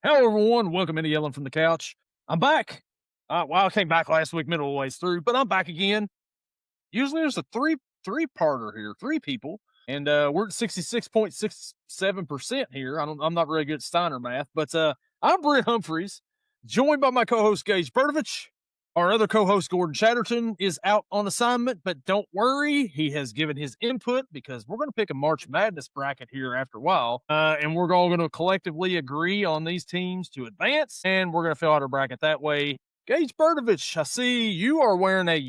Hello, everyone. Welcome into Yelling from the Couch. I'm back. I came back last week, middle of the ways through, but I'm back again. Usually there's a three-parter here, three people, and we're at 66.67% here. I'm not really good at Steiner math, but I'm Brent Humphreys, joined by my co-host Gage Bertovich. Our other co-host Gordon Chatterton is out on assignment, but don't worry, he has given his input because we're going to pick a March Madness bracket here after a while, and we're all going to collectively agree on these teams to advance, and we're going to fill out our bracket that way. Gage Bertovich, I see you are wearing a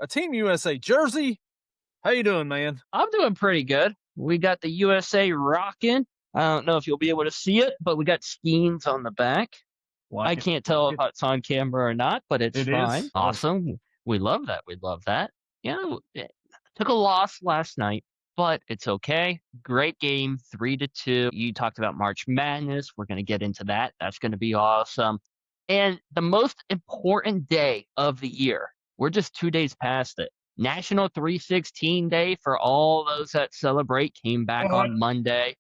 Team USA jersey. How you doing, man? I'm doing pretty good. We got the USA rocking. I don't know if you'll be able to see it, but we got skeins on the back. I can't tell if it's on camera or not, but it's It fine. is. Awesome. We love that. We love that. Took a loss last night, but it's okay. Great game, 3-2. You talked about March Madness. We're going to get into that. That's going to be awesome. And the most important day of the year, we're just 2 days past it. National 316 Day for all those that celebrate came back on Monday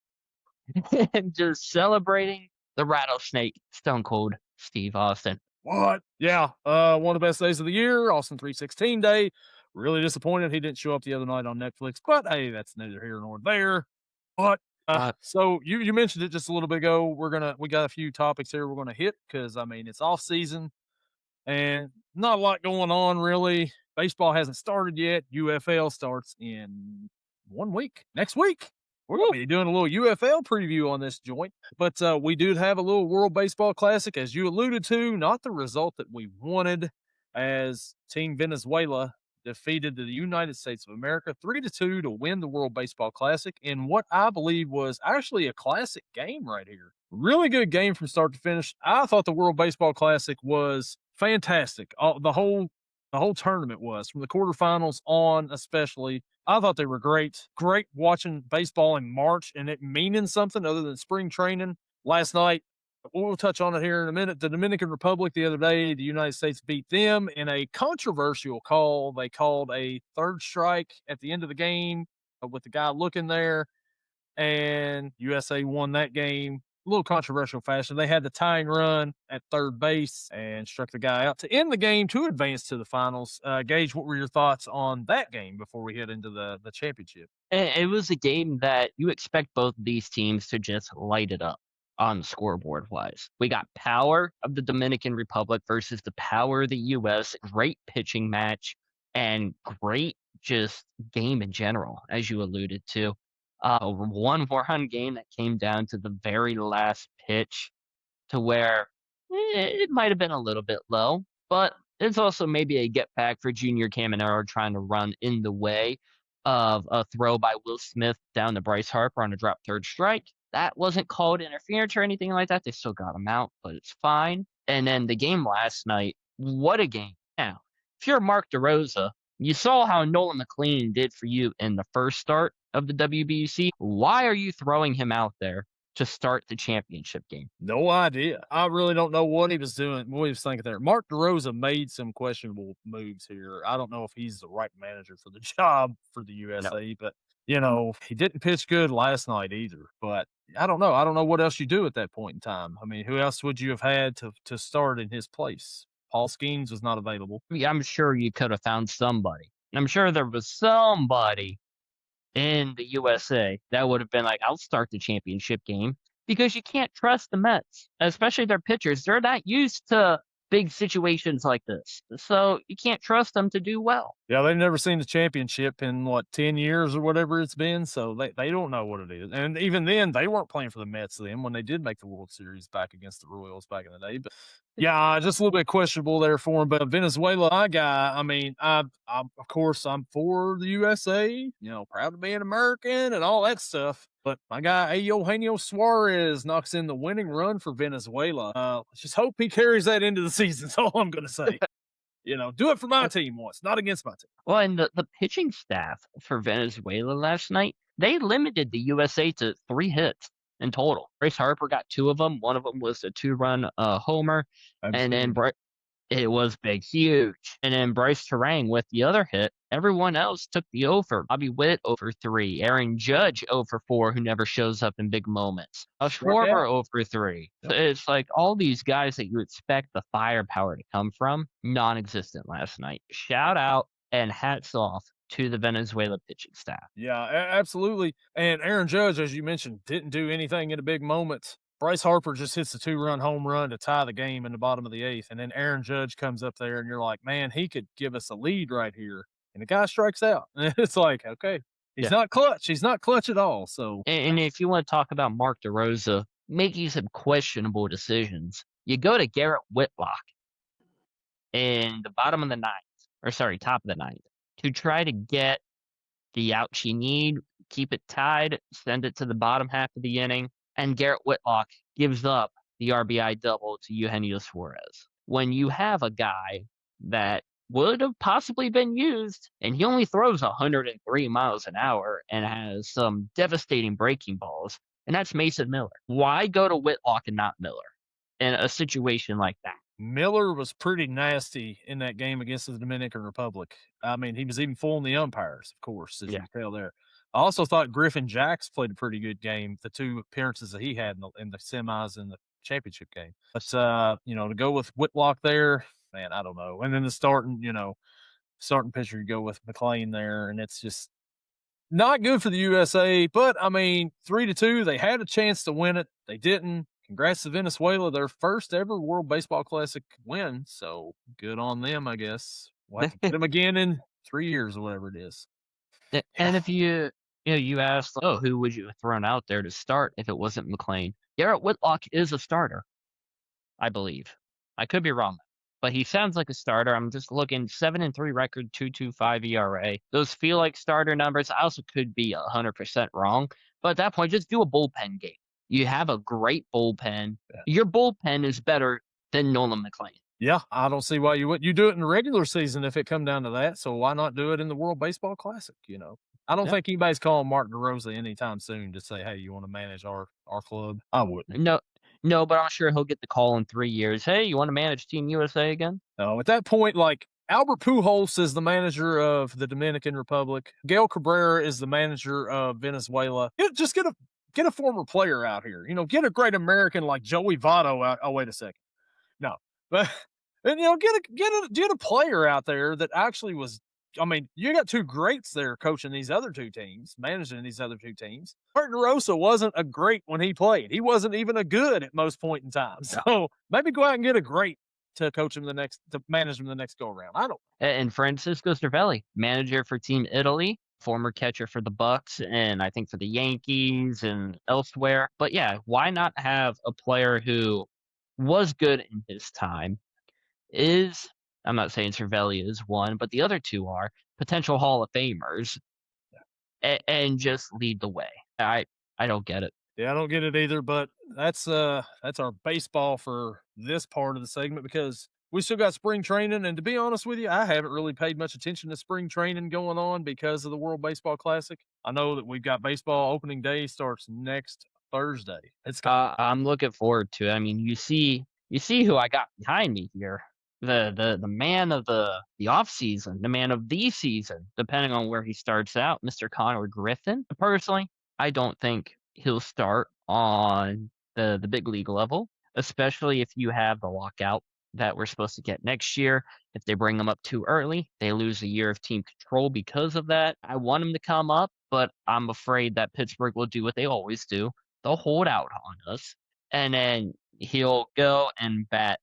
and just celebrating the rattlesnake, Stone Cold Steve Austin. What? Yeah. One of the best days of the year, Austin 316 Day. Really disappointed he didn't show up the other night on Netflix, but hey, that's neither here nor there. But so you mentioned it just a little bit ago. We got a few topics here we're gonna hit because I mean it's off season and not a lot going on really. Baseball hasn't started yet. UFL starts in 1 week. Next week. We're going to be doing a little UFL preview on this joint, but we do have a little World Baseball Classic, as you alluded to, not the result that we wanted, as Team Venezuela defeated the United States of America 3-2 to win the World Baseball Classic in what I believe was actually a classic game right here. Really good game from start to finish. I thought the World Baseball Classic was fantastic. The whole tournament was, from the quarterfinals on especially. I thought they were great. Great watching baseball in March and it meaning something other than spring training. Last night, we'll touch on it here in a minute. The Dominican Republic the other day, the United States beat them in a controversial call. They called a third strike at the end of the game with the guy looking there, and USA won that game. A little controversial fashion. They had the tying run at third base and struck the guy out to end the game to advance to the finals. Gage, what were your thoughts on that game before we head into the championship? It was a game that you expect both of these teams to just light it up on the scoreboard wise. We got power of the Dominican Republic versus the power of the US. Great pitching match and great game in general, as you alluded to. One run game that came down to the very last pitch to where it might have been a little bit low, but it's also maybe a get back for Junior Caminero trying to run in the way of a throw by Will Smith down to Bryce Harper on a drop third strike. That wasn't called interference or anything like that. They still got him out, but it's fine. And then the game last night, what a game. Now, if you're Mark DeRosa, you saw how Nolan McLean did for you in the first start of the WBC. Why are you throwing him out there to start the championship game? No idea. I really don't know what he was doing, what he was thinking there. Mark DeRosa made some questionable moves here. I don't know if he's the right manager for the job for the No. USA, but he didn't pitch good last night either. But I don't know. I don't know what else you do at that point in time. I mean, who else would you have had to start in his place? Paul Skeens was not available. I mean, I'm sure you could have found somebody. I'm sure there was somebody in the USA that would have been like, I'll start the championship game, because you can't trust the Mets, especially their pitchers. They're not used to big situations like this. So you can't trust them to do well. Yeah, they've never seen the championship in 10 years or whatever it's been. So they don't know what it is. And even then, they weren't playing for the Mets then when they did make the World Series back against the Royals back in the day. But yeah, just a little bit questionable there for him. But Venezuela, my guy, I mean, of course, I'm for the USA, proud to be an American and all that stuff. But my guy, Eugenio Suárez, knocks in the winning run for Venezuela. Let's just hope he carries that into the season. That's all I'm going to say. Do it for my team once, not against my team. Well, and the pitching staff for Venezuela last night, they limited the USA to 3 hits in total. Bryce Harper got 2 of them. One of them was a 2-run homer. And then It was big, huge. And then Bryce Terang with the other hit. Everyone else took the over. Bobby Witt over 3. Aaron Judge over 4, who never shows up in big moments. Struck Schwarber out. over 3. So Yep. it's like all these guys that you expect the firepower to come from, non-existent last night. Shout out and hats off to the Venezuela pitching staff. Yeah, absolutely. And Aaron Judge, as you mentioned, didn't do anything in the big moments. Bryce Harper just hits a 2-run home run to tie the game in the bottom of the 8th, and then Aaron Judge comes up there, and you're like, man, he could give us a lead right here, and the guy strikes out. And it's like, okay, he's Yeah. not clutch. He's not clutch at all. So And if you want to talk about Mark DeRosa making some questionable decisions, you go to Garrett Whitlock in the bottom of the ninth, or sorry, top of the ninth, to try to get the outs you need, keep it tied, send it to the bottom half of the inning, and Garrett Whitlock gives up the RBI double to Eugenio Suárez. When you have a guy that would have possibly been used, and he only throws 103 miles an hour and has some devastating breaking balls, and that's Mason Miller. Why go to Whitlock and not Miller in a situation like that? Miller was pretty nasty in that game against the Dominican Republic. I mean, he was even fooling the umpires, of course, as you Yeah. can tell there. I also thought Griffin Jacks played a pretty good game, the 2 appearances that he had in the semis and the championship game. But, to go with Whitlock there, man, I don't know. And then the starting pitcher, you go with McLean there, and it's just not good for the USA. But, I mean, 3-2, they had a chance to win it. They didn't. Congrats to Venezuela, their first ever World Baseball Classic win. So good on them, I guess. We'll have to get them again in 3 years or whatever it is. And if you asked, oh, who would you have thrown out there to start if it wasn't McLean? Garrett Whitlock is a starter, I believe. I could be wrong, but he sounds like a starter. I'm just looking 7-3 record, 2.25 ERA. Those feel like starter numbers. I also could be 100% wrong, but at that point, just do a bullpen game. You have a great bullpen. Yeah. Your bullpen is better than Nolan McLean. Yeah, I don't see why you would. You do it in the regular season if it come down to that. So why not do it in the World Baseball Classic? I don't Yeah. think anybody's calling Mark DeRosa anytime soon to say, "Hey, you want to manage our club?" I wouldn't. No, but I'm sure he'll get the call in 3 years. Hey, you want to manage Team USA again? No, at that point, like Albert Pujols is the manager of the Dominican Republic. Gail Cabrera is the manager of Venezuela. Just get a former player out here. Get a great American like Joey Votto out. Oh, wait a second. No, but and get a player out there that actually was. I mean, you got 2 greats there coaching these other 2 teams, managing these other 2 teams. Mark DeRosa wasn't a great when he played. He wasn't even a good at most point in time. So maybe go out and get a great to coach him to manage him the next go around. I don't. And Francisco Cervelli, manager for Team Italy, former catcher for the Bucks, and I think for the Yankees and elsewhere. But yeah, why not have a player who was good in his time? I'm not saying Cervelli is one, but the other 2 are potential Hall of Famers, and just lead the way. I don't get it. Yeah, I don't get it either, but that's our baseball for this part of the segment because we still got spring training. And to be honest with you, I haven't really paid much attention to spring training going on because of the World Baseball Classic. I know that we've got baseball opening day starts next Thursday. I'm looking forward to it. I mean, you see who I got behind me here. The man of the offseason, the man of the season, depending on where he starts out, Mr. Connor Griffin. Personally, I don't think he'll start on the big league level, especially if you have the lockout that we're supposed to get next year. If they bring him up too early, they lose a year of team control because of that. I want him to come up, but I'm afraid that Pittsburgh will do what they always do. They'll hold out on us, and then he'll go and bat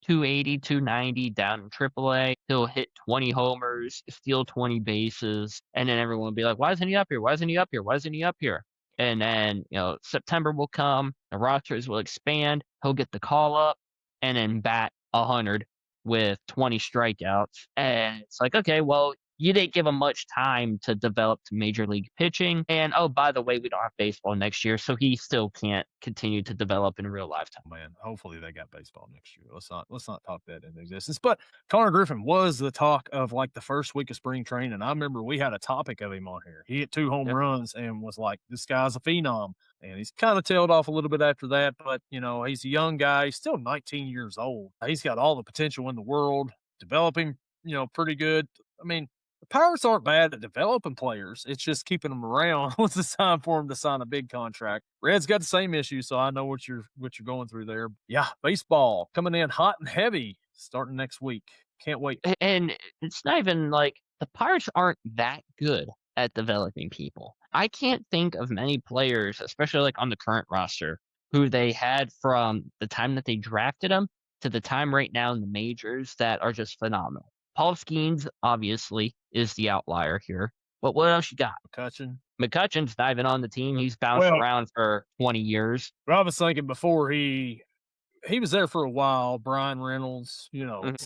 280, 290 down in AAA. He'll hit 20 homers, steal 20 bases, and then everyone will be like, why isn't he up here? Why isn't he up here? Why isn't he up here? And then, September will come, the rosters will expand, he'll get the call up, and then bat 100 with 20 strikeouts. And it's like, okay, well, you didn't give him much time to develop to major league pitching. And oh, by the way, we don't have baseball next year, so he still can't continue to develop in real lifetime. Man, hopefully they got baseball next year. Let's not talk that into existence. But Connor Griffin was the talk of like the first week of spring training. I remember we had a topic of him on here. He hit 2 home Yep. runs and was like, "This guy's a phenom." And he's kind of tailed off a little bit after that. But he's a young guy. He's still 19 years old. He's got all the potential in the world. Developing, pretty good. I mean, the Pirates aren't bad at developing players. It's just keeping them around once it's time for them to sign a big contract. Reds got the same issue, so I know what you're going through there. Yeah, baseball coming in hot and heavy starting next week. Can't wait. And it's not even like the Pirates aren't that good at developing people. I can't think of many players, especially like on the current roster, who they had from the time that they drafted them to the time right now in the majors that are just phenomenal. Paul Skeens, obviously, is the outlier here. But what else you got? McCutcheon. McCutcheon's not even on the team. He's bounced Well, around for 20 years. I was thinking before he was there for a while. Brian Reynolds,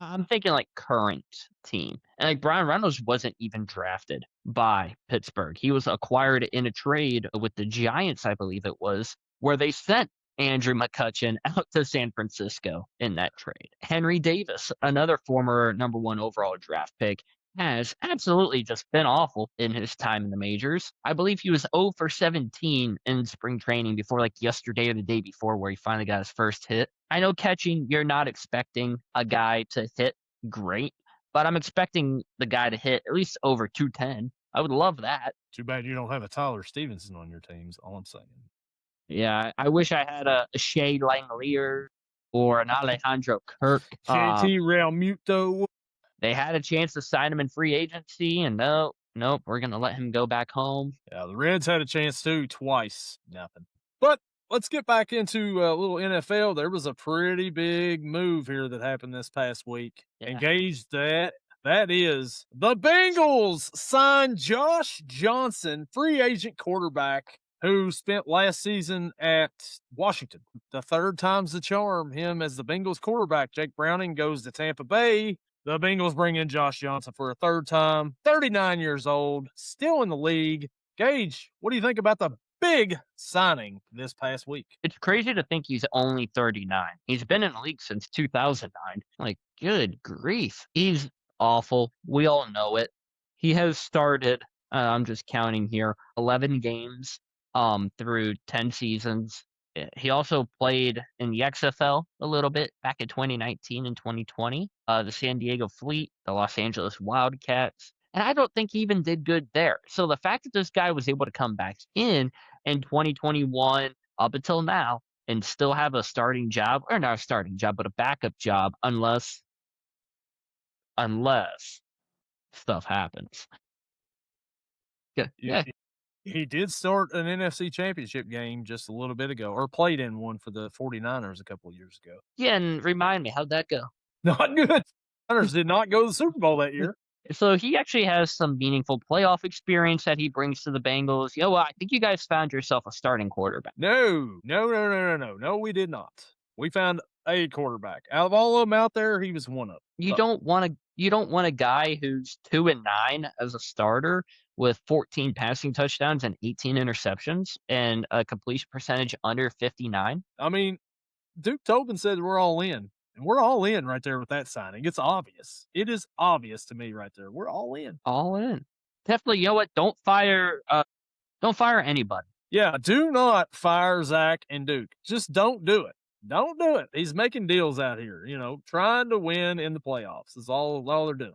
I'm thinking like current team. And like Brian Reynolds wasn't even drafted by Pittsburgh. He was acquired in a trade with the Giants, I believe it was, where they sent Andrew McCutcheon out to San Francisco in that trade. Henry Davis, another former number 1 overall draft pick, has absolutely just been awful in his time in the majors. I believe he was 0 for 17 in spring training before like yesterday or the day before where he finally got his first hit. I know catching, you're not expecting a guy to hit great, but I'm expecting the guy to hit at least over 210. I would love that. Too bad you don't have a Tyler Stevenson on your teams. All I'm saying. Yeah, I wish I had a Shea Langelier or an Alejandro Kirk. JT Realmuto. They had a chance to sign him in free agency, and nope, we're gonna let him go back home. Yeah, the Reds had a chance too, twice. Nothing. But let's get back into a little NFL. There was a pretty big move here that happened this past week. Yeah. Engage that. That is the Bengals signed Josh Johnson, free agent quarterback, who spent last season at Washington. The third time's the charm. Him as the Bengals quarterback. Jake Browning goes to Tampa Bay. The Bengals bring in Josh Johnson for a third time. 39 years old, still in the league. Gage, what do you think about the big signing this past week? It's crazy to think he's only 39. He's been in the league since 2009. Like, good grief. He's awful. We all know it. He has started, I'm just counting here, 11 games through 10 seasons. He also played in the XFL a little bit back in 2019 and 2020. The San Diego Fleet, the Los Angeles Wildcats. And I don't think he even did good there. So the fact that this guy was able to come back in 2021 up until now and still have a starting job, or not a starting job, but a backup job, unless stuff happens. Yeah. He did start an NFC championship game just a little bit ago, or played in one for the 49ers a couple of years ago. Yeah, and remind me, how'd that go? Not good. Niners did not go to the Super Bowl that year. So he actually has some meaningful playoff experience that he brings to the Bengals. Well, I think you guys found yourself a starting quarterback. No, we did not. We found a quarterback. Out of all of them out there, he was one of them. You don't want a guy who's 2-9 as a starter with 14 passing touchdowns and 18 interceptions and a completion percentage under 59. I mean, Duke Tobin said we're all in. And we're all in right there with that signing. It's obvious. It is obvious to me right there. We're all in. All in. Definitely, you know what? Don't fire anybody. Yeah, do not fire Zach and Duke. Just don't do it. Don't do it. He's making deals out here, trying to win in the playoffs. Is all they're doing.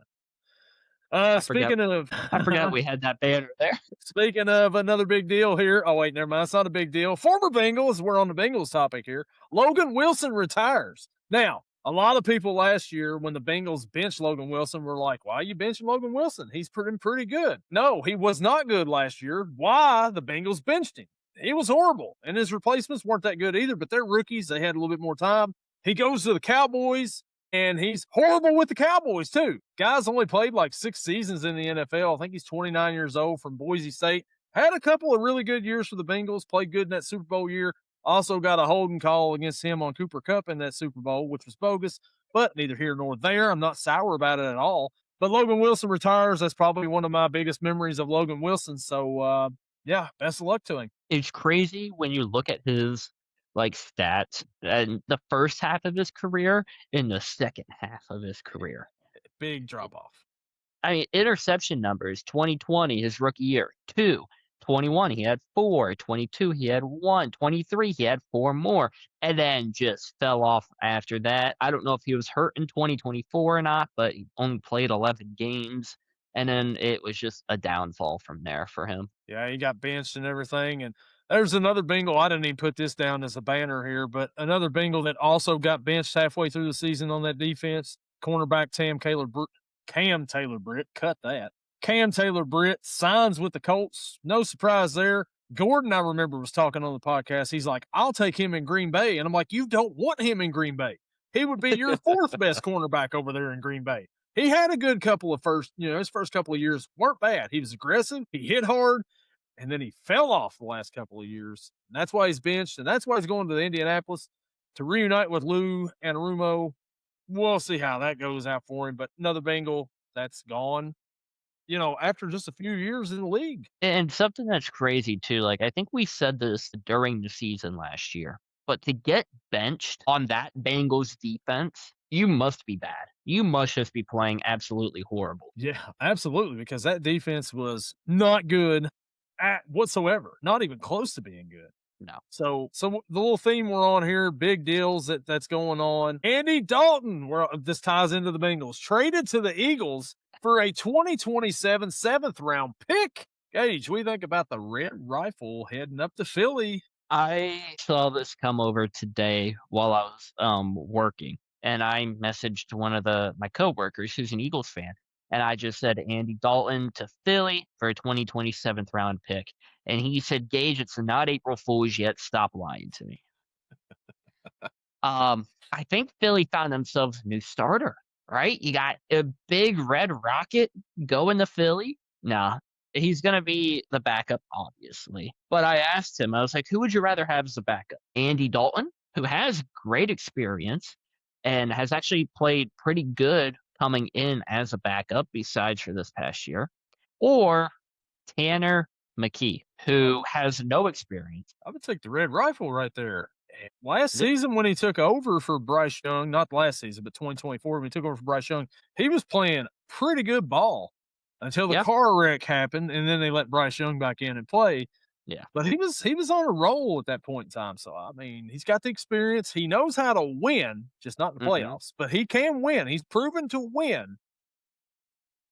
I forgot we had that banner there. Speaking of another big deal here. Oh, wait, never mind. It's not a big deal. Former Bengals, we're on the Bengals topic here. Logan Wilson retires. Now, a lot of people last year when the Bengals benched Logan Wilson were like, why are you benching Logan Wilson? He's pretty good. No, he was not good last year. Why? The Bengals benched him. He was horrible. And his replacements weren't that good either, but they're rookies. They had a little bit more time. He goes to the Cowboys, and he's horrible with the Cowboys, too. Guy's only played like 6 seasons in the NFL. I think he's 29 years old from Boise State. Had a couple of really good years for the Bengals. Played good in that Super Bowl year. Also got a holding call against him on Cooper Kupp in that Super Bowl, which was bogus. But neither here nor there. I'm not sour about it at all. But Logan Wilson retires. That's probably one of my biggest memories of Logan Wilson. So, yeah, best of luck to him. It's crazy when you look at his, like, stats and the first half of his career and the second half of his career. Big drop off. I mean, interception numbers, 2020, his rookie year, 2. 21, he had 4. 22, he had 1. 23, he had 4 more, and then just fell off after that. I don't know if he was hurt in 2024 or not, but he only played 11 games, and then it was just a downfall from there for him. Yeah, he got benched and everything. And there's another Bengal. I didn't even put this down as a banner here, but another Bengal that also got benched halfway through the season on that defense. Cornerback Cam Taylor Britt. Cut that. Cam Taylor Britt signs with the Colts. No surprise there. Gordon, I remember, was talking on the podcast. He's like, I'll take him in Green Bay. And I'm like, you don't want him in Green Bay. He would be your fourth best cornerback over there in Green Bay. He had a good couple of his first couple of years weren't bad. He was aggressive. He hit hard. And then he fell off the last couple of years. And that's why he's benched. And that's why he's going to the Indianapolis to reunite with Lou Anarumo. We'll see how that goes out for him. But another Bengal that's gone, after just a few years in the league. And something that's crazy too, like, I think we said this during the season last year, but to get benched on that Bengals defense, you must be bad. You must just be playing absolutely horrible. Yeah, absolutely. Because that defense was not good whatsoever. Not even close to being good. No. So the little theme we're on here, big deals that's going on. Andy Dalton, this ties into the Bengals, traded to the Eagles for a 2027 7th round pick. Gage, what do you think about the Red Rifle heading up to Philly? I saw this come over today while I was working, and I messaged one of my coworkers who's an Eagles fan, and I just said Andy Dalton to Philly for a 2027 round pick, and he said, "Gage, it's not April Fool's yet. Stop lying to me." I think Philly found themselves a new starter, right? You got a big red rocket going to Philly. Nah, he's going to be the backup, obviously. But I asked him, I was like, who would you rather have as a backup? Andy Dalton, who has great experience and has actually played pretty good coming in as a backup, besides for this past year, or Tanner McKee, who has no experience. I would take the Red Rifle right there. Last season when he took over for Bryce Young, not last season, but 2024 when he took over for Bryce Young, he was playing pretty good ball until the car wreck happened, and then they let Bryce Young back in and play. Yeah. But he was on a roll at that point in time. So, I mean, he's got the experience. He knows how to win, just not in the playoffs, but he can win. He's proven to win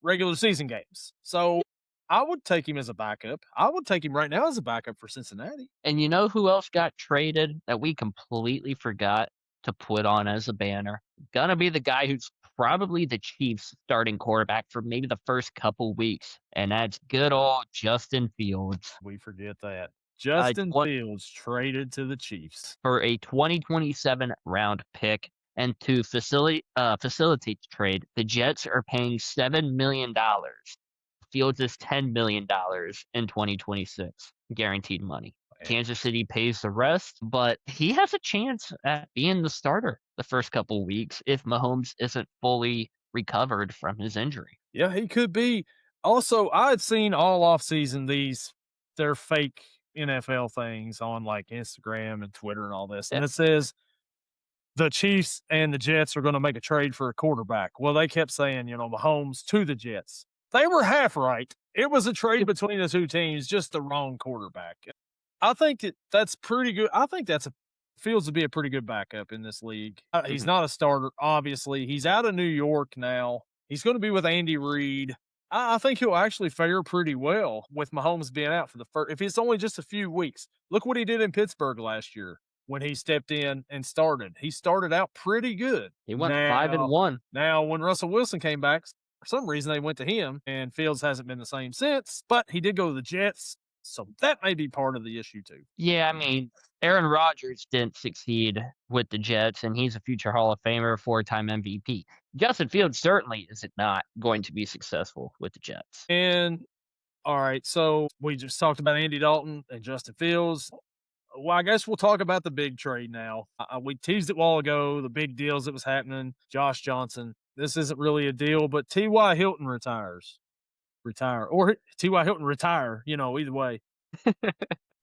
regular season games. So I would take him as a backup. I would take him right now as a backup for Cincinnati. And you know who else got traded that we completely forgot to put on as a banner? Gonna be the guy who's probably the Chiefs' starting quarterback for maybe the first couple weeks, and that's good old Justin Fields. We forget that. Justin Fields traded to the Chiefs for a 2027 round pick. And to facilitate the trade, the Jets are paying $7 million. Fields is $10 million in 2026, guaranteed money. Kansas City pays the rest, but he has a chance at being the starter the first couple weeks if Mahomes isn't fully recovered from his injury. Yeah, he could be. Also, I had seen all offseason their fake NFL things on like Instagram and Twitter and all this. And it says the Chiefs and the Jets are going to make a trade for a quarterback. Well, they kept saying, Mahomes to the Jets. They were half right. It was a trade between the two teams, just the wrong quarterback. I think that's pretty good. I think Fields would be a pretty good backup in this league. He's not a starter, obviously. He's out of New York now. He's going to be with Andy Reid. I think he'll actually fare pretty well with Mahomes being out for the first. If it's only just a few weeks, look what he did in Pittsburgh last year when he stepped in and started. He started out pretty good. He went 5-1. Now, when Russell Wilson came back, for some reason they went to him, and Fields hasn't been the same since. But he did go to the Jets. So that may be part of the issue too. Yeah, I mean, Aaron Rodgers didn't succeed with the Jets, and he's a future Hall of Famer, 4-time MVP. Justin Fields certainly is not going to be successful with the Jets. And all right, so we just talked about Andy Dalton and Justin Fields. Well, I guess we'll talk about the big trade now. We teased it a while ago, the big deals that was happening. Josh Johnson. this isn't really a deal, but T.Y. Hilton or T.Y. Hilton retire, either way.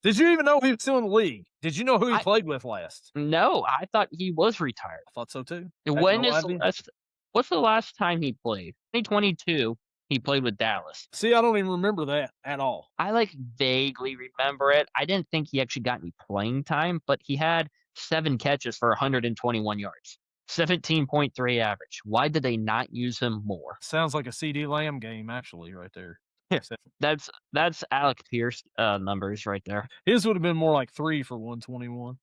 Did you even know he was still in the league? Did you know who he I played with last? No, I thought he was retired. I thought so too. I had When no is the idea. last what's the last time he played? 2022, he played with Dallas. See, I don't even remember that at all. I, vaguely remember it. I didn't think he actually got any playing time, but he had 7 catches for 121 yards, 17.3 average. Why did they not use him more? Sounds like a CD Lamb game, actually, right there. Yeah. That's Alec Pierce, numbers right there. His would have been more like 3 for 121.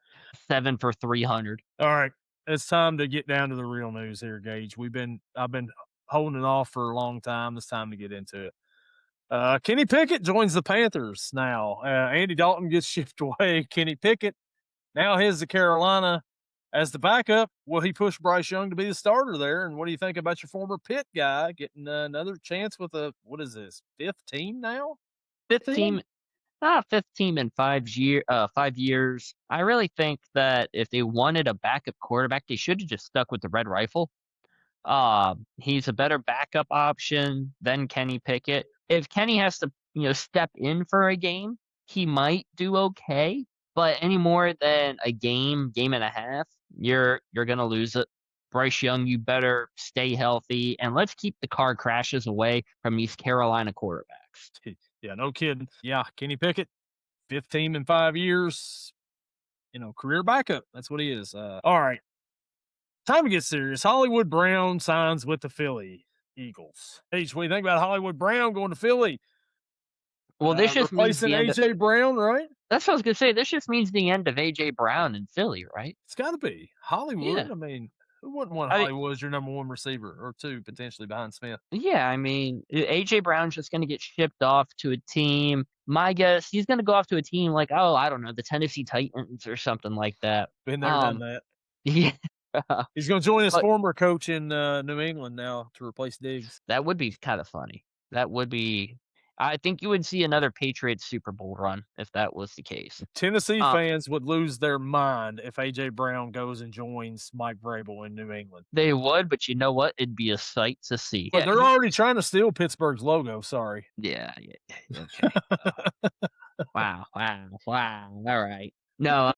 7 for 300. All right, it's time to get down to the real news here, Gage. I've been holding it off for a long time. It's time to get into it. Kenny Pickett joins the Panthers now. Andy Dalton gets shipped away. Kenny Pickett now heads to Carolina as the backup. Will he push Bryce Young to be the starter there? And what do you think about your former Pitt guy getting another chance with what is this, 5th team now? 15 15 in 5 years. I really think that if they wanted a backup quarterback, they should have just stuck with the Red Rifle. He's a better backup option than Kenny Pickett. If Kenny has to, step in for a game, he might do okay. But any more than a game and a half, you're gonna lose it. Bryce Young, you better stay healthy, and let's keep the car crashes away from these Carolina quarterbacks. Yeah, no kidding. Yeah, Kenny Pickett, 5th team in 5 years. Career backup. That's what he is. All right. Time to get serious. Hollywood Brown signs with the Philly Eagles. H, what do you think about Hollywood Brown going to Philly? Well, this just means replacing the end. AJ Brown, right? That's what I was gonna say. This just means the end of AJ Brown in Philly, right? It's got to be Hollywood. Yeah. I mean, who wouldn't want I mean, Hollywood as your number 1 receiver or 2 potentially behind Smith? yeah. I mean, AJ Brown's just gonna get shipped off to a team. My guess, he's gonna go off to a team like, oh, I don't know, the Tennessee Titans or something like that. Been there, done that. Yeah. He's going to join his But former coach in New England now to replace Diggs. that would be kind of funny. That would be. I think you would see another Patriots Super Bowl run if that was the case. Tennessee Uh, fans would lose their mind if AJ Brown goes and joins Mike Vrabel in New England. They would, but you know what? It'd be a sight to see. But they're already trying to steal Pittsburgh's logo. Sorry. Yeah. Okay. Wow. All right. No,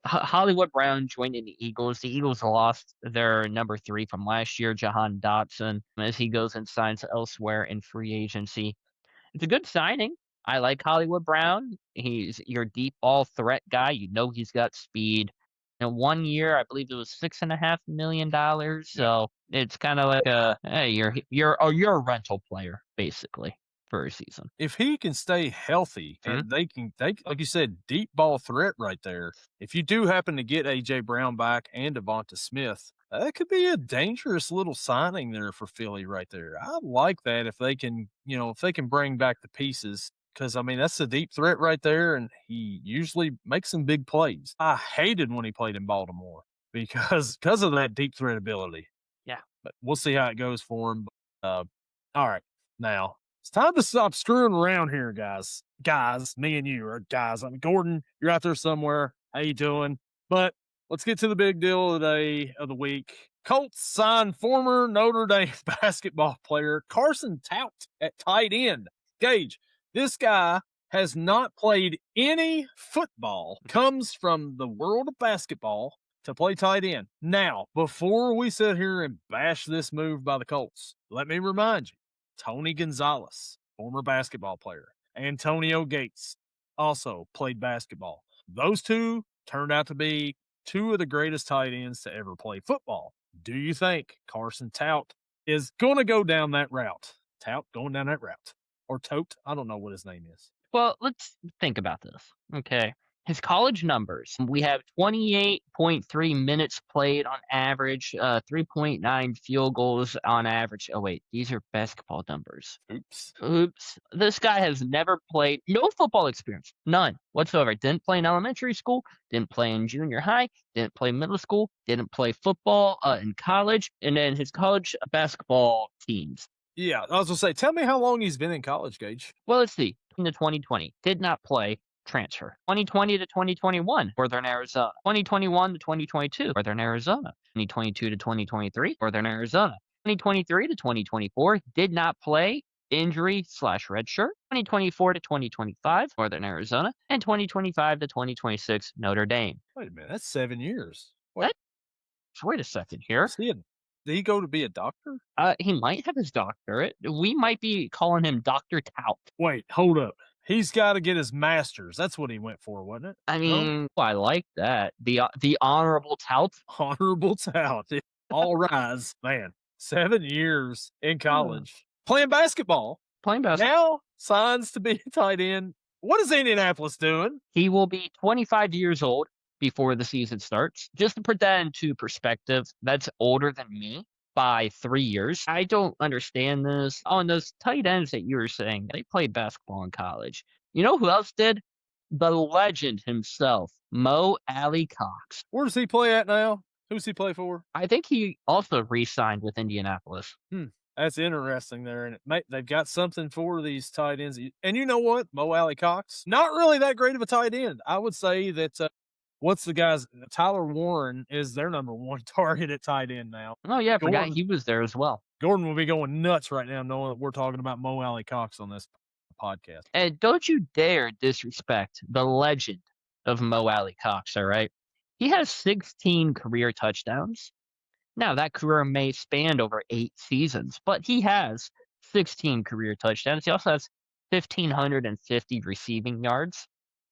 Hollywood Brown joined in the Eagles. The Eagles lost their number 3 from last year, Jahan Dotson, as he goes and signs elsewhere in free agency. It's a good signing. I like Hollywood Brown. He's your deep ball threat guy. He's got speed. In 1 year, I believe it was $6.5 million. So it's kind of like hey, you're a rental player basically for a season. If he can stay healthy and they like you said, deep ball threat right there. If you do happen to get AJ Brown back and Devonta Smith, that could be a dangerous little signing there for Philly right there. I like that if they can, bring back the pieces. Because, I mean, that's a deep threat right there, and he usually makes some big plays. I hated when he played in Baltimore because of that deep threat ability. Yeah. But we'll see how it goes for him. All right. Now, it's time to stop screwing around here, guys. Guys, me and you are guys. I mean, Gordon, you're out there somewhere. How you doing? But let's get to the big deal of the week. Colts signed former Notre Dame basketball player Carson Tout at tight end. Gage, this guy has not played any football, comes from the world of basketball to play tight end. Now, before we sit here and bash this move by the Colts, let me remind you, Tony Gonzalez, former basketball player, Antonio Gates, also played basketball. Those two turned out to be 2 of the greatest tight ends to ever play football. Do you think Carson Tout is going to go down that route? Tout going down that route? Or Tote? I don't know what his name is. Well, let's think about this. Okay. His college numbers. We have 28.3 minutes played on average, 3.9 field goals on average. Oh, wait, these are basketball numbers. Oops. This guy has never played, no football experience, none whatsoever. Didn't play in elementary school, didn't play in junior high, didn't play middle school, didn't play football in college, and then his college basketball teams. Yeah, I was going to say, tell me how long he's been in college, Gage. Well, let's see. In the 2020, did not play. Transfer 2020 to 2021, Northern Arizona. 2021 to 2022, Northern Arizona. 2022 to 2023, Northern Arizona. 2023 to 2024 did not play, injury slash redshirt. 2024 to 2025 Northern Arizona, and 2025 to 2026 Notre Dame. Wait a minute, that's 7 years. That, wait a second here. Did he go to be a doctor? He might have his doctorate. We might be calling him Dr. Tout. Wait, hold up. He's got to get his master's. That's what he went for, wasn't it? I mean, I like that. The honorable Tout. Honorable Tout. All rise, man. 7 years in college playing basketball. Now signs to be a tight end. What is Indianapolis doing? He will be 25 years old before the season starts. Just to put that into perspective, that's older than me by 3 years. I don't understand this. Oh, and those tight ends that you were saying, they played basketball in college. You know who else did? The legend himself, Mo Alley-Cox. Where does he play at now? Who's he play for? I think he also re-signed with Indianapolis. That's interesting there. And they've got something for these tight ends. And you know what? Mo Alley-Cox, not really that great of a tight end. I would say that what's the guy's Tyler Warren is their number one target at tight end now. Oh, yeah, I forgot he was there as well. Gordon will be going nuts right now knowing that we're talking about Mo Alley-Cox on this podcast. And don't you dare disrespect the legend of Mo Alley-Cox, all right? He has 16 career touchdowns. Now, that career may span over 8 seasons, but he has 16 career touchdowns. He also has 1,550 receiving yards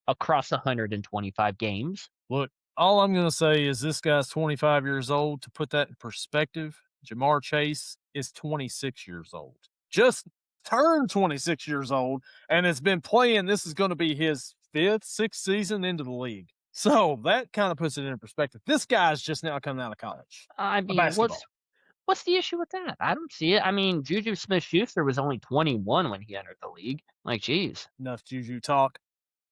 across 125 games. Look, all I'm going to say is this guy's 25 years old. To put that in perspective, Jamar Chase is 26 years old. Just turned 26 years old and has been playing. This is going to be his 5th, 6th season into the league. So that kind of puts it in perspective. This guy's just now coming out of college. I mean, what's the issue with that? I don't see it. I mean, Juju Smith-Schuster was only 21 when he entered the league. Like, geez. Enough Juju talk.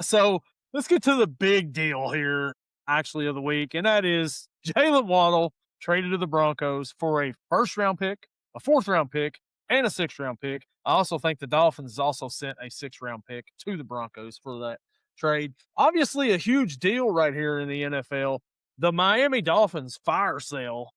So let's get to the big deal here, actually, of the week, and that is Jalen Waddle traded to the Broncos for a 1st-round pick, a 4th-round pick, and a 6th-round pick. I also think the Dolphins also sent a 6th-round pick to the Broncos for that trade. Obviously, a huge deal right here in the NFL. The Miami Dolphins fire sale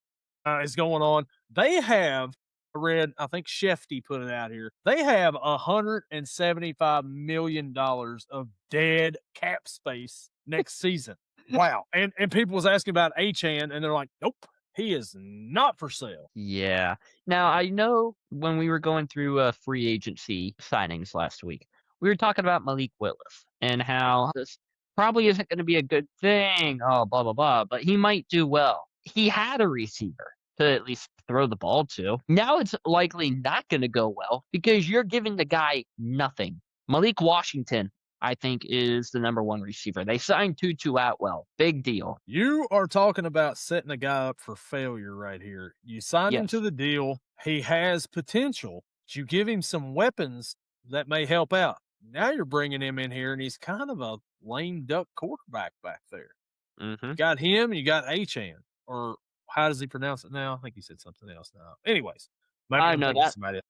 is going on. They have, I think Shefty put it out here, they have $175 million of dead cap space next season. Wow. And people was asking about Achane, and they're like, nope, he is not for sale. Yeah. Now, I know when we were going through free agency signings last week, we were talking about Malik Willis and how this probably isn't going to be a good thing, blah, blah, blah, but he might do well. He had a receiver to at least throw the ball to. Now it's likely not going to go well because you're giving the guy nothing. Malik Washington, I think, is the number 1 receiver. They signed Tutu Atwell. Big deal. You are talking about setting a guy up for failure right here. You signed him to the deal. He has potential. You give him some weapons that may help out. Now you're bringing him in here, and he's kind of a lame duck quarterback back there. You got him, and you got Achane, or how does he pronounce it now? I think he said something else now. Anyways, I know that.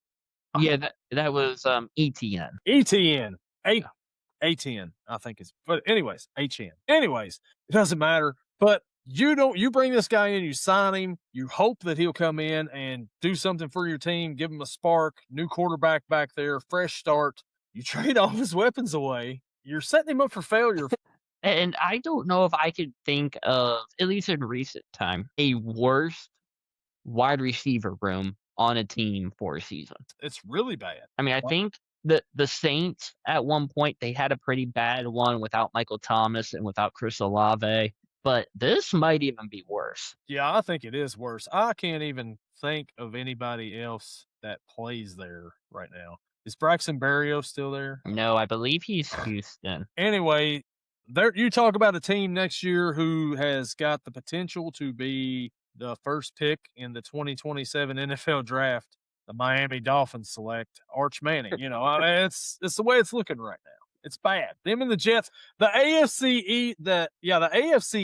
Yeah, that was ETN. ETN. A10, I think it's. But anyways, Achane. Anyways, it doesn't matter. But you bring this guy in, you sign him, you hope that he'll come in and do something for your team, give him a spark, new quarterback back there, fresh start. You trade all his weapons away. You're setting him up for failure. And I don't know if I could think of, at least in recent time, a worse wide receiver room on a team for a season. It's really bad. I mean, I think the Saints at one point, they had a pretty bad one without Michael Thomas and without Chris Olave. But this might even be worse. Yeah, I think it is worse. I can't even think of anybody else that plays there right now. Is Braxton Berrios still there? No, I believe he's Houston. Anyway, you talk about a team next year who has got the potential to be the 1st pick in the 2027 NFL draft. The Miami Dolphins select Arch Manning. It's the way it's looking right now. It's bad. Them and the Jets. The AFC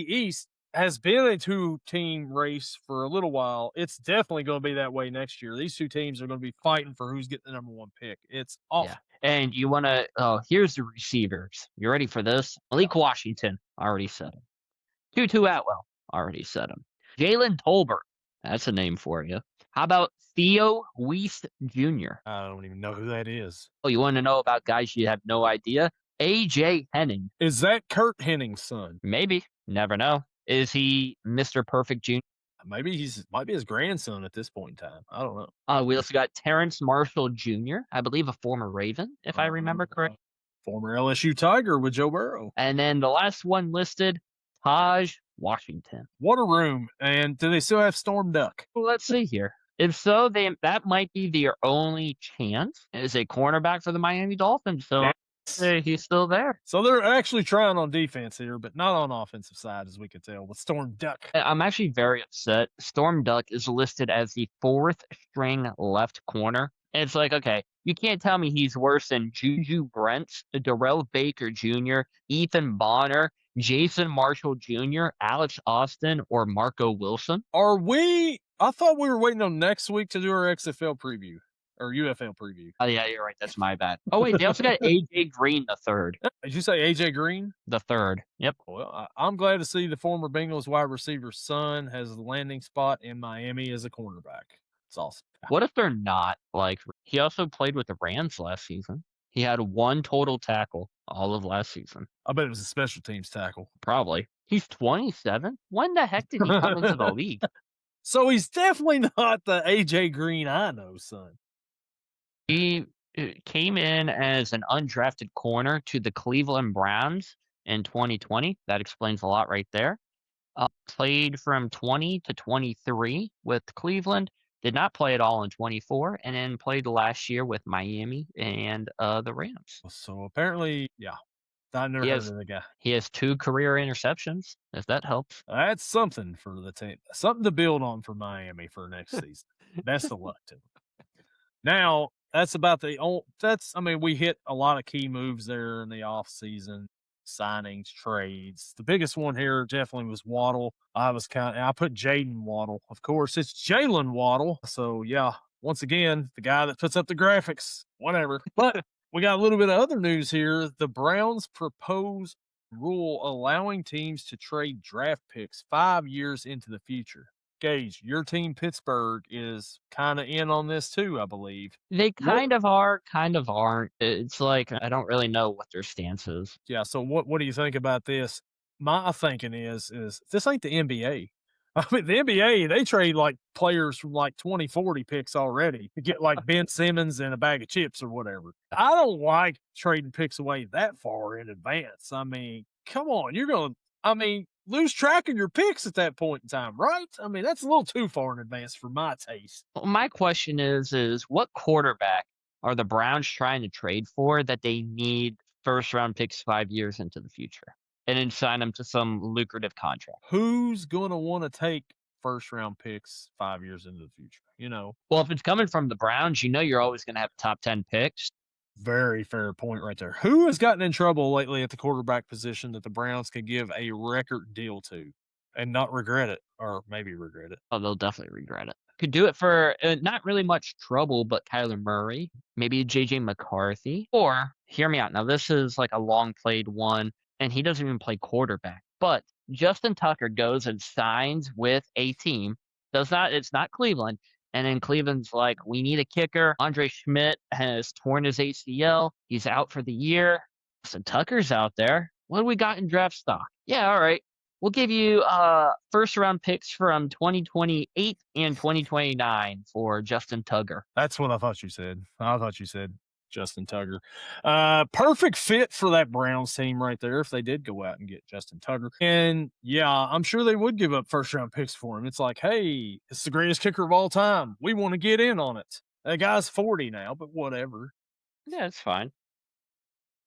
East has been a 2-team race for a little while. It's definitely going to be that way next year. These 2 teams are going to be fighting for who's getting the number 1 pick. It's awful. Yeah. And you want to, here's the receivers. You ready for this? Malik Washington, already said him. Tutu Atwell, already said him. Jalen Tolbert, that's a name for you. How about Theo Weiss Jr.? I don't even know who that is. Oh, you want to know about guys you have no idea? AJ Henning. Is that Kurt Henning's son? Maybe. Never know. Is he Mr. Perfect Jr.? Maybe might be his grandson at this point in time. I don't know. We also got Terrence Marshall Jr., I believe a former Raven, if I remember correctly. Former LSU Tiger with Joe Burrow. And then the last one listed, Taj Washington. What a room. And do they still have Storm Duck? Well, let's see here. If so, that might be their only chance as a cornerback for the Miami Dolphins. So he's still there. So they're actually trying on defense here, but not on offensive side, as we could tell, with Storm Duck. I'm actually very upset. Storm Duck is listed as the 4th string left corner. And it's like, okay, you can't tell me he's worse than Juju Brents, Darrell Baker Jr., Ethan Bonner, Jason Marshall Jr., Alex Austin, or Marco Wilson. I thought we were waiting on next week to do our XFL preview or UFL preview. Oh, yeah, you're right. That's my bad. Oh, wait, they also got AJ Green the third. Did you say AJ Green? The third. Yep. Well, I'm glad to see the former Bengals wide receiver's son has a landing spot in Miami as a cornerback. It's awesome. What if they're not? Like, he also played with the Rams last season. He had 1 total tackle all of last season. I bet it was a special teams tackle. Probably. He's 27? When the heck did he come into the league? So he's definitely not the AJ Green I know, son. He came in as an undrafted corner to the Cleveland Browns in 2020. That explains a lot right there. Played from 20 to 23 with Cleveland. Did not play at all in 24, and then played last year with Miami and the Rams. So apparently, yeah. I never heard of the guy. He has 2 career interceptions, if that helps. That's something for the team. Something to build on for Miami for next season. Best of luck to him. Now, we hit a lot of key moves there in the offseason, signings, trades. The biggest one here definitely was Waddle. I put Jaylen Waddle. Of course, it's Jalen Waddle. So, yeah, once again, the guy that puts up the graphics, whatever. But we got a little bit of other news here. The Browns propose rule allowing teams to trade draft picks 5 years into the future. Gage, your team Pittsburgh is kind of in on this too, I believe. They kind of are, kind of aren't. It's like I don't really know what their stance is. Yeah, so what do you think about this? My thinking is this ain't the NBA. I mean, the NBA, they trade like players from like 2040 picks already to get like Ben Simmons and a bag of chips or whatever. I don't like trading picks away that far in advance. I mean, come on, lose track of your picks at that point in time, right? I mean, that's a little too far in advance for my taste. Well, my question is what quarterback are the Browns trying to trade for that they need first round picks 5 years into the future and then sign them to some lucrative contract? Who's going to want to take first round picks 5 years into the future? Well, if it's coming from the Browns, you're always going to have top 10 picks. Very fair point right there. Who has gotten in trouble lately at the quarterback position that the Browns could give a record deal to and not regret it, or maybe regret it? Oh, they'll definitely regret it. Could do it for not really much trouble, but Kyler Murray, maybe JJ McCarthy, or hear me out. Now, this is like a long played one, and he doesn't even play quarterback, but Justin Tucker goes and signs with a team. It's not Cleveland. And then Cleveland's like, we need a kicker. Andre Schmidt has torn his ACL. He's out for the year. So Tucker's out there. What do we got in draft stock? Yeah, all right. We'll give you first round picks from 2028 and 2029 for Justin Tucker. That's what I thought you said. I thought you said Justin Tucker. Perfect fit for that Browns team right there if they did go out and get Justin Tucker. And yeah, I'm sure they would give up first round picks for him. It's like, hey, it's the greatest kicker of all time. We want to get in on it. That guy's 40 now, but whatever. Yeah, it's fine.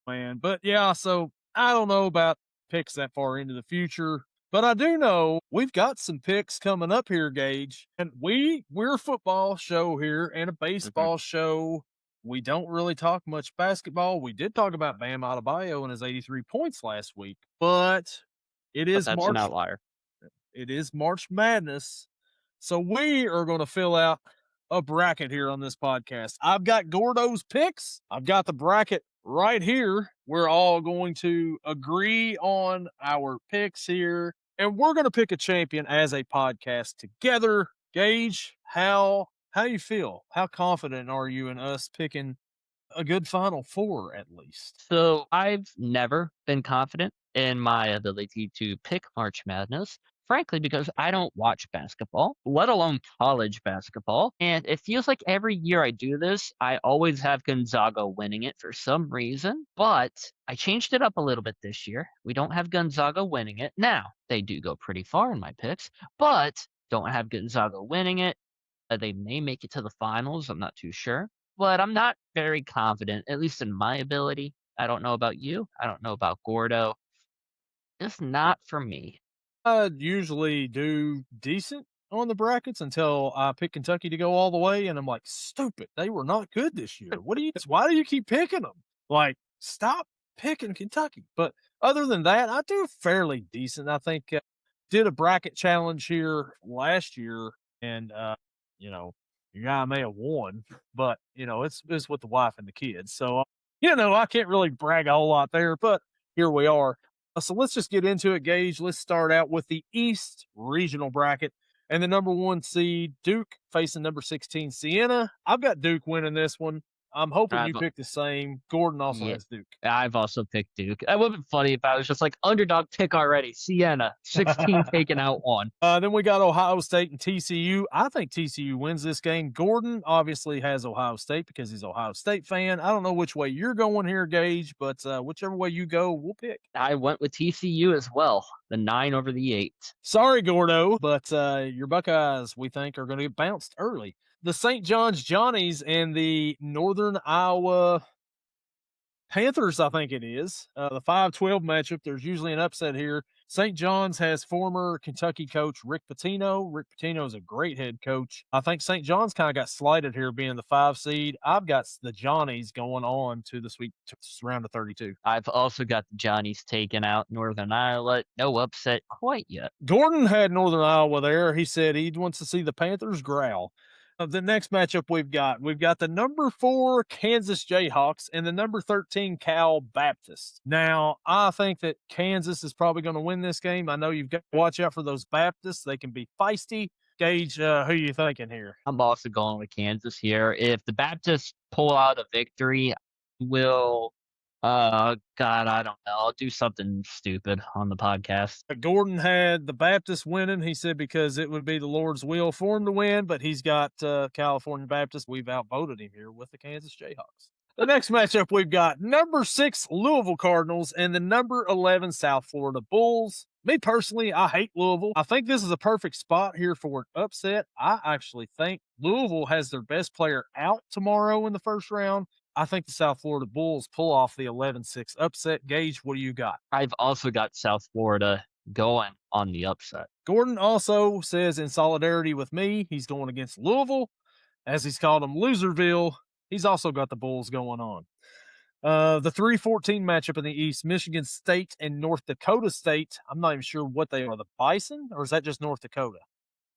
Man, but yeah, so I don't know about picks that far into the future. But I do know we've got some picks coming up here, Gage. And we're a football show here and a baseball show. We don't really talk much basketball. We did talk about Bam Adebayo and his 83 points last week, but that's an outlier. It is March Madness. So we are going to fill out a bracket here on this podcast. I've got Gordo's picks. I've got the bracket right here. We're all going to agree on our picks here, and we're going to pick a champion as a podcast together. Gage, how how you feel? How confident are you in us picking a good Final Four at least? So I've never been confident in my ability to pick March Madness, frankly, because I don't watch basketball, let alone college basketball. And it feels like every year I do this, I always have Gonzaga winning it for some reason. But I changed it up a little bit this year. We don't have Gonzaga winning it. Now, they do go pretty far in my picks, but don't have Gonzaga winning it. They may make it to the finals. I'm not too sure, but I'm not very confident, at least in my ability. I don't know about you. I don't know about Gordo. It's not for me. I usually do decent on the brackets until I pick Kentucky to go all the way, and I'm like, "Stupid! They were not good this year. What do you? Why do you keep picking them? Like, stop picking Kentucky." But other than that, I do fairly decent. I think did a bracket challenge here last year, and you know, your guy may have won, but it's with the wife and the kids, so I can't really brag a whole lot there. But here we are. So let's just get into it, Gage. Let's start out with the East Regional Bracket and the number 1 seed, Duke, facing number 16, Siena. I've got Duke winning this one. I'm hoping you I've pick the same. Gordon also yeah, has Duke. I've also picked Duke. It would have been funny if I was just like underdog pick already. Sienna, 16 taken out one. Then we got Ohio State and TCU. I think TCU wins this game. Gordon obviously has Ohio State because he's an Ohio State fan. I don't know which way you're going here, Gage, but whichever way you go, we'll pick. I went with TCU as well. The 9 over the 8. Sorry, Gordo, but your Buckeyes, we think, are going to get bounced early. The St. John's Johnnies and the Northern Iowa Panthers, I think it is. The 5-12 matchup, there's usually an upset here. St. John's has former Kentucky coach Rick Pitino. Rick Pitino is a great head coach. I think St. John's kind of got slighted here being the 5 seed. I've got the Johnnies going on to the sweet round of 32. I've also got the Johnnies taken out Northern Iowa. No upset quite yet. Gordon had Northern Iowa there. He said he wants to see the Panthers growl. The next matchup we've got the number 4 Kansas Jayhawks and the number 13 Cal Baptists. Now, I think that Kansas is probably going to win this game. I know you've got to watch out for those Baptists. They can be feisty. Gage, who you thinking here? I'm also going with Kansas here. If the Baptists pull out a victory, will God, I don't know. I'll do something stupid on the podcast. Gordon had the Baptist winning. He said because it would be the Lord's will for him to win, but he's got California Baptist. We've outvoted him here with the Kansas Jayhawks. The next matchup we've got number 6 Louisville Cardinals and the number 11 South Florida Bulls. Me personally, I hate Louisville. I think this is a perfect spot here for an upset. I actually think Louisville has their best player out tomorrow in the first round. I think the South Florida Bulls pull off the 11-6 upset. Gage, what do you got? I've also got South Florida going on the upset. Gordon also says in solidarity with me, he's going against Louisville, as he's called them Loserville. He's also got the Bulls going on. The 3-14 matchup in the East, Michigan State and North Dakota State. I'm not even sure what they are. The Bison, or is that just North Dakota?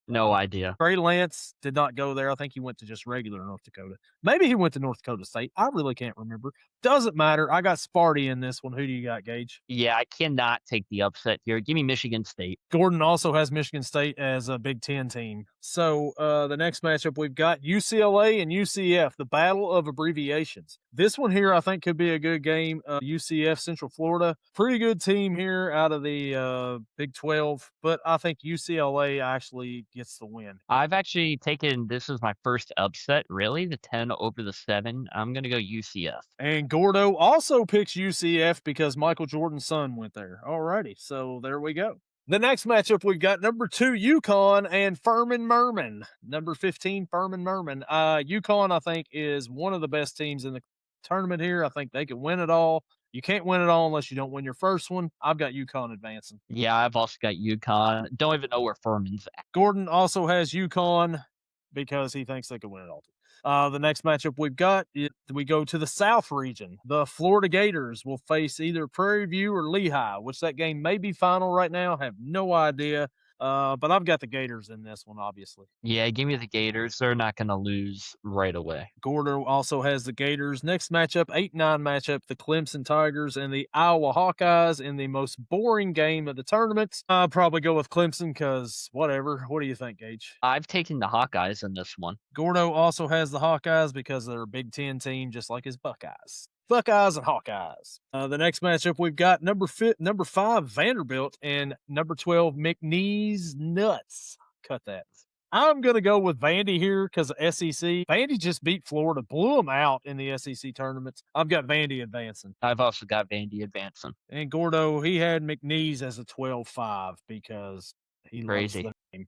No idea. Trey Lance did not go there. I think he went to just regular North Dakota. Maybe he went to North Dakota State. I really can't remember. Doesn't matter. I got Sparty in this one. Who do you got, Gage? Yeah, I cannot take the upset here. Give me Michigan State. Gordon also has Michigan State as a Big Ten team. So the next matchup we've got UCLA and UCF, the battle of abbreviations. This one here I think could be a good game. UCF, Central Florida, pretty good team here out of the Big 12, but I think UCLA actually gets the win. I've actually taken this as my first upset, really, the 10 over the 7. I'm going to go UCF. And Gordo also picks UCF because Michael Jordan's son went there. Alrighty, so there we go. The next matchup, we've got number 2, UConn and Furman Merman. Number 15, Furman Merman. UConn, I think, is one of the best teams in the tournament here. I think they can win it all. You can't win it all unless you don't win your first one. I've got UConn advancing. Yeah, I've also got UConn. Don't even know where Furman's at. Gordon also has UConn because he thinks they can win it all. The next matchup we've got, we go to the South region. The Florida Gators will face either Prairie View or Lehigh, which that game may be final right now. Have no idea. But I've got the Gators in this one, obviously. Yeah, give me the Gators. They're not gonna lose right away. Gordo also has the Gators. Next matchup, 8-9 matchup, the Clemson Tigers and the Iowa Hawkeyes in the most boring game of the tournament. I'll probably go with Clemson because whatever. What do you think, Gage? I've taken the Hawkeyes in this one. Gordo also has the Hawkeyes because they're a Big Ten team, just like his Buckeyes. Buckeyes and Hawkeyes. The next matchup we've got number 5 Vanderbilt and number 12 McNeese Nuts. Cut that. I'm gonna go with Vandy here because of SEC. Vandy just beat Florida, blew them out in the SEC tournaments. I've got Vandy advancing. I've also got Vandy advancing. And Gordo, he had McNeese as a 12-5 because he loves Crazy. the name.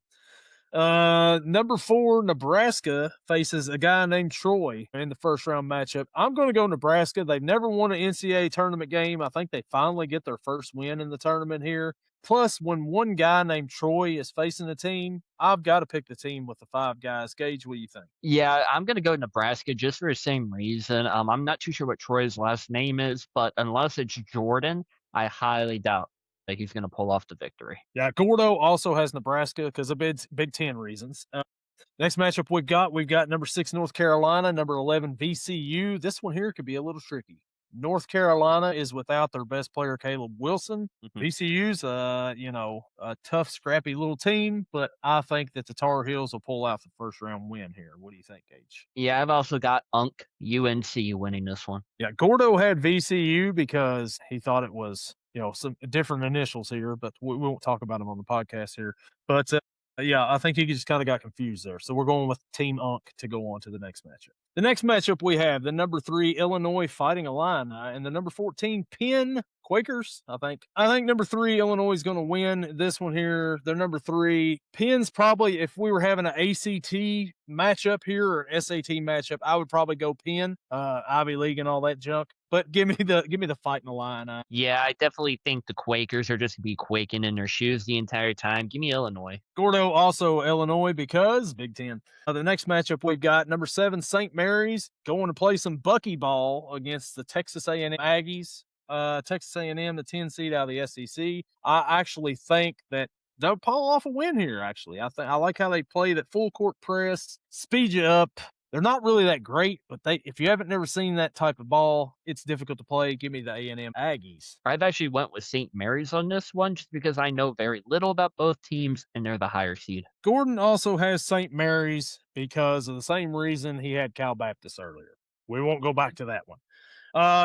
Number 4, Nebraska faces a guy named Troy in the first round matchup. I'm going to go Nebraska. They've never won an NCAA tournament game. I think they finally get their first win in the tournament here. Plus, when one guy named Troy is facing a team, I've got to pick the team with the 5 guys. Gage, what do you think? Yeah, I'm gonna go Nebraska just for the same reason. I'm not too sure what Troy's last name is, but unless it's Jordan, I highly doubt that he's gonna pull off the victory. Yeah, Gordo also has Nebraska because of Big Ten reasons. Next matchup we've got number 6 North Carolina, number 11 VCU. This one here could be a little tricky. North Carolina is without their best player Caleb Wilson. VCU's a tough, scrappy little team, but I think that the Tar Heels will pull out the first round win here. What do you think, Gage? Yeah, I've also got UNC winning this one. Yeah, Gordo had VCU because he thought it was, some different initials here, but we won't talk about them on the podcast here. But yeah, I think he just kind of got confused there. So we're going with Team Unk to go on to the next matchup. The next matchup we have the number 3 Illinois Fighting Illini and the number 14 Penn Quakers. I think number 3 Illinois is going to win this one here. They're number 3. Penn's probably, if we were having an ACT matchup here or SAT matchup, I would probably go Penn, Ivy League and all that junk. But give me the Fighting Illini. Yeah, I definitely think the Quakers are just gonna be quaking in their shoes the entire time. Give me Illinois. Gordo also Illinois because Big Ten. The next matchup we've got number 7 St. Mary's going to play some buckyball against the Texas A&M Aggies. Texas A&M, the 10 seed out of the SEC. I actually think that they'll pull off a win here. Actually, I like how they play that full court press, speed you up. They're not really that great, but if you haven't never seen that type of ball, it's difficult to play. Give me the A&M Aggies. I've actually went with St. Mary's on this one just because I know very little about both teams and they're the higher seed. Gordon also has St. Mary's because of the same reason he had Cal Baptist earlier. We won't go back to that one.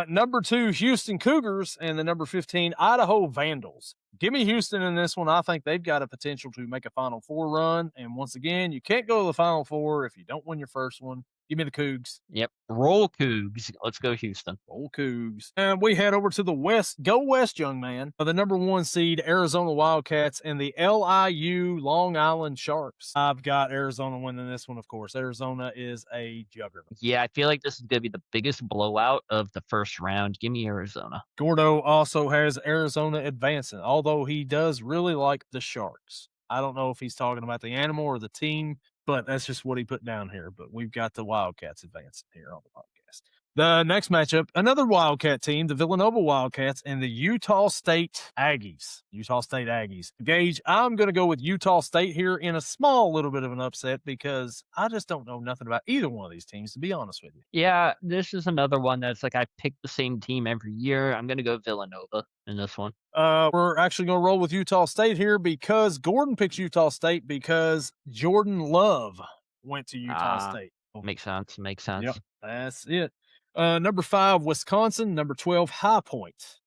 Number 2, Houston Cougars, and the number 15, Idaho Vandals. Give me Houston in this one. I think they've got a potential to make a Final Four run. And once again, you can't go to the Final Four if you don't win your first one. Give me the Cougs. Yep. Roll Cougs. Let's go Houston. Roll Cougs. And we head over to the West. Go West, young man. The number 1 seed, Arizona Wildcats, and the LIU Long Island Sharks. I've got Arizona winning this one, of course. Arizona is a juggernaut. Yeah, I feel like this is going to be the biggest blowout of the first round. Give me Arizona. Gordo also has Arizona advancing, although he does really like the Sharks. I don't know if he's talking about the animal or the team, but that's just what he put down here. But we've got the Wildcats advancing here on the podcast. The next matchup, another Wildcat team, the Villanova Wildcats and the Utah State Aggies. Utah State Aggies. Gage, I'm going to go with Utah State here in a small little bit of an upset because I just don't know nothing about either one of these teams, to be honest with you. Yeah, this is another one that's like I pick the same team every year. I'm going to go Villanova in this one. We're actually going to roll with Utah State here because Gordon picks Utah State because Jordan Love went to Utah State. Makes sense. Makes sense. Yep, that's it. Number 5, Wisconsin. Number 12, High Point.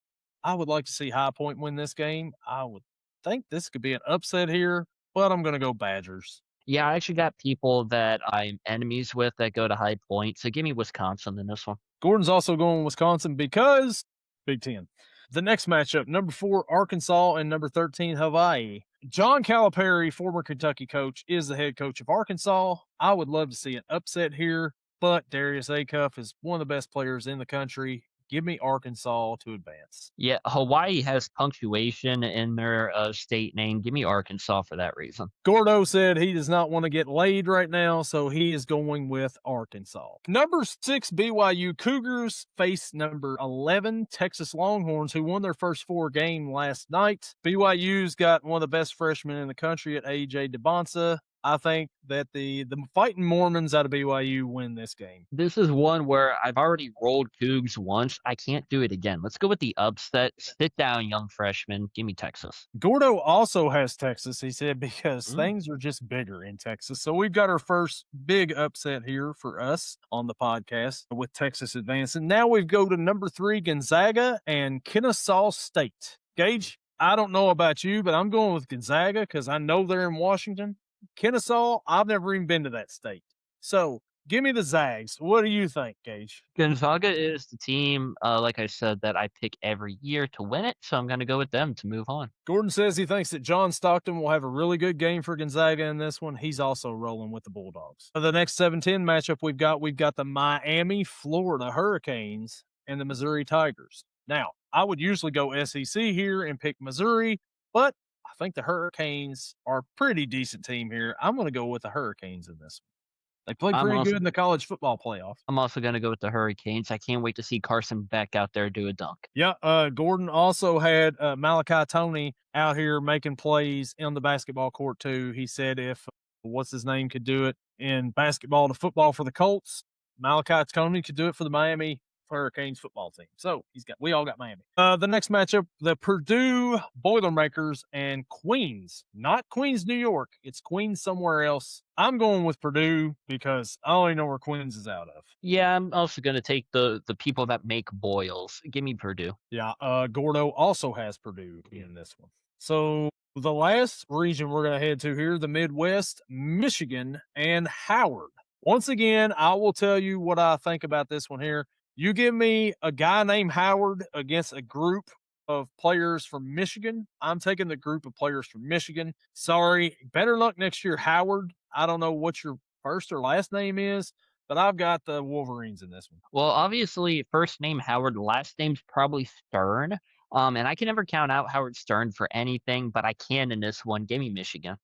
I would like to see High Point win this game. I would think this could be an upset here, but I'm going to go Badgers. Yeah, I actually got people that I'm enemies with that go to High Point, so give me Wisconsin in this one. Gordon's also going Wisconsin because Big Ten. The next matchup, number 4, Arkansas, and number 13, Hawaii. John Calipari, former Kentucky coach, is the head coach of Arkansas. I would love to see an upset here, but Darius Acuff is one of the best players in the country. Give me Arkansas to advance. Yeah, Hawaii has punctuation in their state name. Give me Arkansas for that reason. Gordo said he does not want to get laid right now, so he is going with Arkansas. Number 6, BYU Cougars face number 11, Texas Longhorns, who won their first 4 game last night. BYU's got one of the best freshmen in the country at A.J. DeBonsa. I think that the Fighting Mormons out of BYU win this game. This is one where I've already rolled Cougs once. I can't do it again. Let's go with the upset. Sit down, young freshman. Give me Texas. Gordo also has Texas, he said, because things are just bigger in Texas. So we've got our first big upset here for us on the podcast with Texas advancing. Now we go to number 3, Gonzaga and Kennesaw State. Gage, I don't know about you, but I'm going with Gonzaga because I know they're in Washington. Kennesaw, I've never even been to that state. So give me the Zags. What do you think, Gage? Gonzaga is the team, like I said, that I pick every year to win it. So I'm going to go with them to move on. Gordon says he thinks that John Stockton will have a really good game for Gonzaga in this one. He's also rolling with the Bulldogs. For the next 7-10 matchup we've got the Miami, Florida Hurricanes and the Missouri Tigers. Now, I would usually go SEC here and pick Missouri, but I think the Hurricanes are a pretty decent team here. I'm going to go with the Hurricanes in this one. They played pretty good in the college football playoff. I'm also going to go with the Hurricanes. I can't wait to see Carson Beck out there do a dunk. Yeah, Gordon also had Malachi Toney out here making plays in the basketball court too. He said if what's his name could do it in basketball to football for the Colts, Malachi Toney could do it for the Miami Hurricanes football team. So we all got Miami. The next matchup, the Purdue Boilermakers and Queens, not Queens, New York. It's Queens somewhere else. I'm going with Purdue because I only know where Queens is out of. Yeah, I'm also going to take the people that make boils. Give me Purdue. Yeah, Gordo also has Purdue in this one. So the last region we're going to head to here, the Midwest, Michigan and Howard. Once again, I will tell you what I think about this one here. You give me a guy named Howard against a group of players from Michigan. I'm taking the group of players from Michigan. Sorry. Better luck next year, Howard. I don't know what your first or last name is, but I've got the Wolverines in this one. Well, obviously, first name Howard, last name's probably Stern. And I can never count out Howard Stern for anything, but I can in this one. Give me Michigan.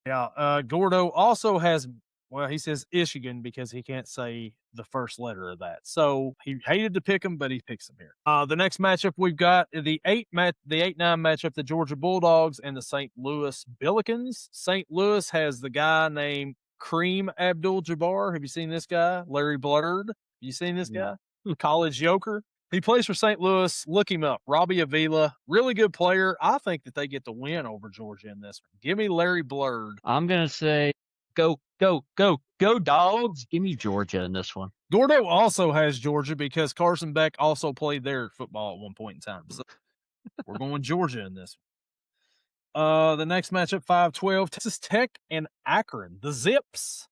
Yeah. Gordo also has, well, he says Michigan because he can't say the first letter of that. So he hated to pick him, but he picks him here. The next matchup we've got the 8-9 matchup, the Georgia Bulldogs and the St. Louis Billikens. St. Louis has the guy named Kareem Abdul-Jabbar. Have you seen this guy? Larry Blurd. Have you seen this guy? College Joker. He plays for St. Louis. Look him up. Robbie Avila, really good player. I think that they get the win over Georgia in this one. Give me Larry Blurd. I'm going to say go, dogs. Give me Georgia in this one. Gordo also has Georgia because Carson Beck also played their football at one point in time. So we're going Georgia in this one. The next matchup, 5-12, Texas Tech and Akron, the Zips.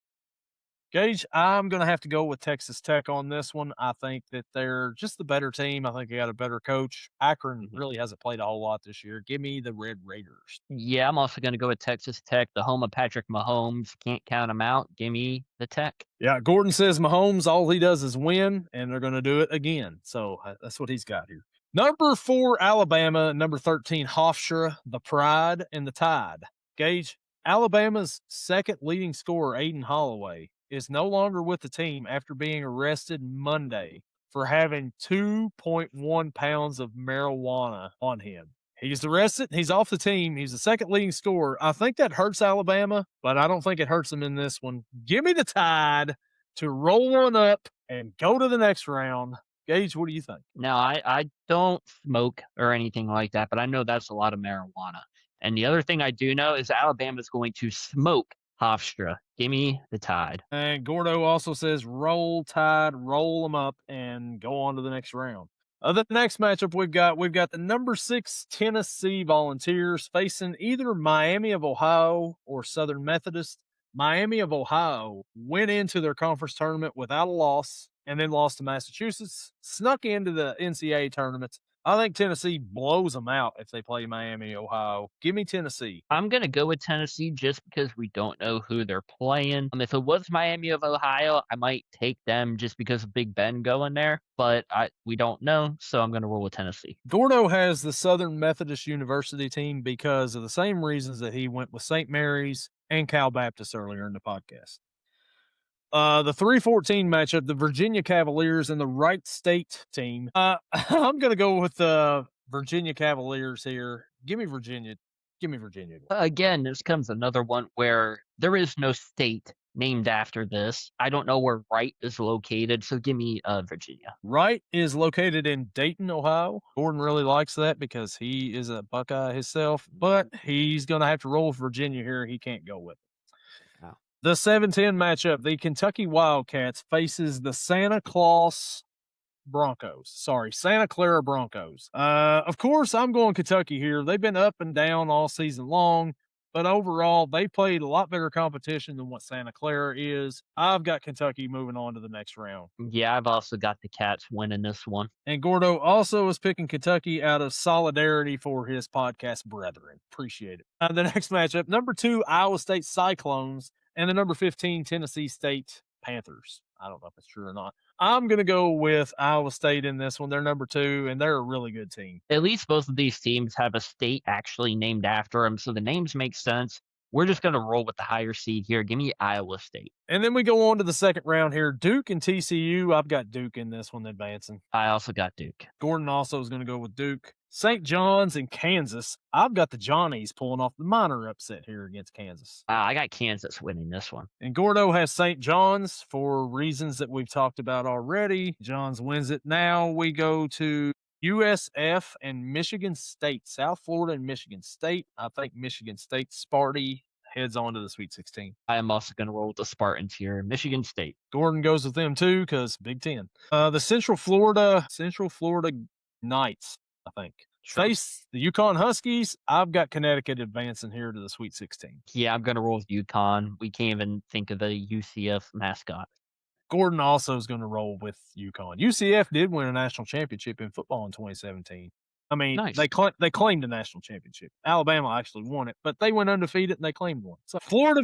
Gage, I'm going to have to go with Texas Tech on this one. I think that they're just the better team. I think they got a better coach. Akron really hasn't played a whole lot this year. Give me the Red Raiders. Yeah, I'm also going to go with Texas Tech, the home of Patrick Mahomes. Can't count him out. Give me the Tech. Yeah, Gordon says Mahomes, all he does is win, and they're going to do it again. So that's what he's got here. Number 4, Alabama. Number 13, Hofstra, the Pride, and the Tide. Gage, Alabama's second leading scorer, Aiden Holloway, is no longer with the team after being arrested Monday for having 2.1 pounds of marijuana on him. He's arrested. He's off the team. He's the second leading scorer. I think that hurts Alabama, but I don't think it hurts them in this one. Give me the Tide to roll on up and go to the next round. Gage, what do you think? Now, I don't smoke or anything like that, but I know that's a lot of marijuana. And the other thing I do know is Alabama's going to smoke Hofstra. Give me the Tide. And Gordo also says roll Tide, roll them up, and go on to the next round. The next matchup we've got the number 6 Tennessee Volunteers facing either Miami of Ohio or Southern Methodist. Miami of Ohio went into their conference tournament without a loss and then lost to Massachusetts, snuck into the NCAA tournament, I think Tennessee blows them out if they play Miami, Ohio. Give me Tennessee. I'm gonna go with Tennessee just because we don't know who they're playing. If it was Miami of Ohio, I might take them just because of Big Ben going there, but we don't know, so I'm gonna roll with Tennessee. Gordo has the Southern Methodist University team because of the same reasons that he went with St. Mary's and Cal Baptist earlier in the podcast. The 3-14 matchup, the Virginia Cavaliers and the Wright State team. I'm going to go with the Virginia Cavaliers here. Give me Virginia. Give me Virginia. Again, this comes another one where there is no state named after this. I don't know where Wright is located, so give me Virginia. Wright is located in Dayton, Ohio. Gordon really likes that because he is a Buckeye himself, but he's going to have to roll with Virginia here. He can't go with it. Wow. The 7-10 matchup, the Kentucky Wildcats faces the Santa Clara Broncos. Of course, I'm going Kentucky here. They've been up and down all season long, but overall, they played a lot better competition than what Santa Clara is. I've got Kentucky moving on to the next round. Yeah, I've also got the Cats winning this one. And Gordo also is picking Kentucky out of solidarity for his podcast brethren. Appreciate it. The next matchup, number 2, Iowa State Cyclones and the number 15, Tennessee State Panthers. I don't know if it's true or not. I'm going to go with Iowa State in this one. They're number 2, and they're a really good team. At least both of these teams have a state actually named after them, so the names make sense. We're just going to roll with the higher seed here. Give me Iowa State. And then we go on to the second round here. Duke and TCU. I've got Duke in this one advancing. I also got Duke. Gordon also is going to go with Duke. St. John's and Kansas. I've got the Johnnies pulling off the minor upset here against Kansas. I got Kansas winning this one. And Gordo has St. John's for reasons that we've talked about already. John's wins it. Now we go to USF and Michigan State. South Florida and Michigan State. I think Michigan State Sparty heads on to the Sweet 16. I am also going to roll with the Spartans here. Michigan State. Gordon goes with them too because Big Ten. The Central Florida Knights, I think. Sure. Face the Yukon Huskies. I've got Connecticut advancing here to the Sweet 16. Yeah, I'm going to roll with UConn. We can't even think of the UCF mascot. Gordon also is going to roll with UConn. UCF did win a national championship in football in 2017. I mean, Nice. they claimed a national championship. Alabama actually won it, but they went undefeated and they claimed one. So Florida.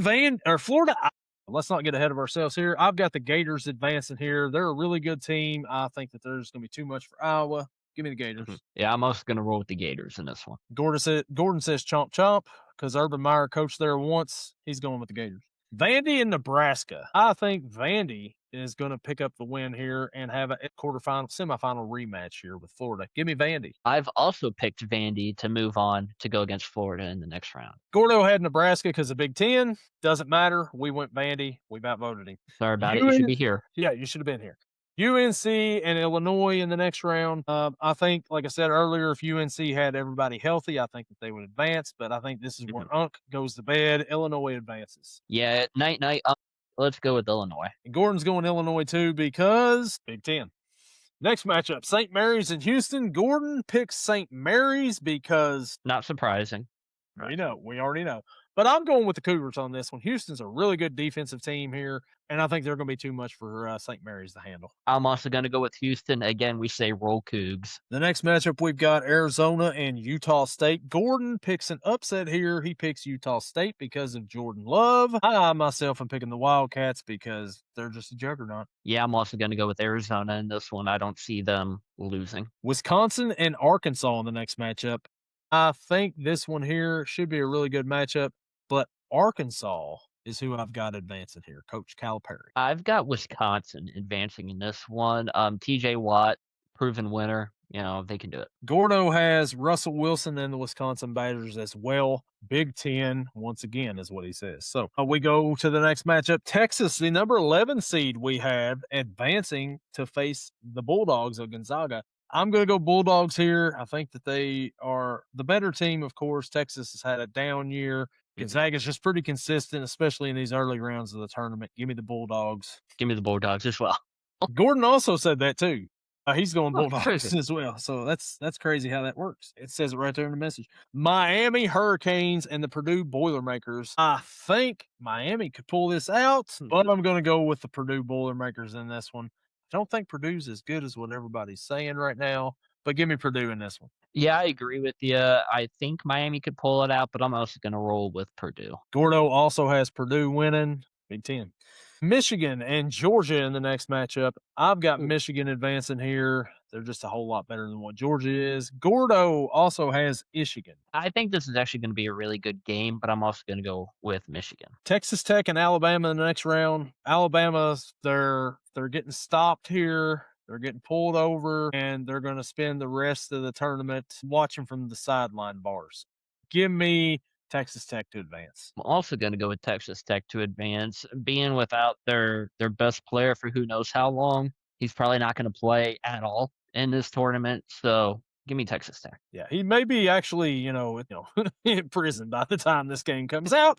Let's not get ahead of ourselves here. I've got the Gators advancing here. They're a really good team. I think that there's going to be too much for Iowa. Give me the Gators. Yeah, I'm also going to roll with the Gators in this one. Gordon says chomp chomp because Urban Meyer coached there once. He's going with the Gators. Vandy and Nebraska. I think Vandy is going to pick up the win here and have a semifinal rematch here with Florida. Give me Vandy. I've also picked Vandy to move on to go against Florida in the next round. Gordo had Nebraska because of Big Ten. Doesn't matter. We went Vandy. We outvoted him. Sorry about it. You should be here. Yeah, you should have been here. UNC and Illinois in the next round. I think, like I said earlier, if UNC had everybody healthy, I think that they would advance. But I think this is where Unk goes to bed. Illinois advances. Yeah, night. Let's go with Illinois. And Gordon's going Illinois too because Big Ten. Next matchup, St. Mary's and Houston. Gordon picks St. Mary's because not surprising. We already know. But I'm going with the Cougars on this one. Houston's a really good defensive team here, and I think they're going to be too much for St. Mary's to handle. I'm also going to go with Houston. Again, we say roll Cougs. The next matchup, we've got Arizona and Utah State. Gordon picks an upset here. He picks Utah State because of Jordan Love. I myself am picking the Wildcats because they're just a juggernaut. Yeah, I'm also going to go with Arizona in this one. I don't see them losing. Wisconsin and Arkansas in the next matchup. I think this one here should be a really good matchup, but Arkansas is who I've got advancing here, Coach Calipari. I've got Wisconsin advancing in this one. TJ Watt, proven winner. They can do it. Gordo has Russell Wilson and the Wisconsin Badgers as well. Big Ten, once again, is what he says. So we go to the next matchup. Texas, the number 11 seed we have, advancing to face the Bulldogs of Gonzaga. I'm going to go Bulldogs here. I think that they are the better team, of course. Texas has had a down year. Gonzaga's just pretty consistent, especially in these early rounds of the tournament. Give me the Bulldogs. Give me the Bulldogs as well. Gordon also said that too. He's going Bulldogs crazy. as well. So that's crazy how that works. It says it right there in the message. Miami Hurricanes and the Purdue Boilermakers. I think Miami could pull this out, but I'm going to go with the Purdue Boilermakers in this one. I don't think Purdue's as good as what everybody's saying right now, but give me Purdue in this one. Yeah, I agree with you. I think Miami could pull it out, but I'm also going to roll with Purdue. Gordo also has Purdue winning Big Ten. Michigan and Georgia in the next matchup. I've got Michigan advancing here. They're just a whole lot better than what Georgia is. Gordo also has Michigan. I think this is actually going to be a really good game, but I'm also going to go with Michigan. Texas Tech and Alabama in the next round. Alabama's they're getting stopped here. They're getting pulled over, and they're going to spend the rest of the tournament watching from the sideline bars. Give me Texas Tech to advance. I'm also going to go with Texas Tech to advance. Being without their best player for who knows how long, he's probably not going to play at all in this tournament. So give me Texas Tech. Yeah, he may be actually, in prison by the time this game comes out.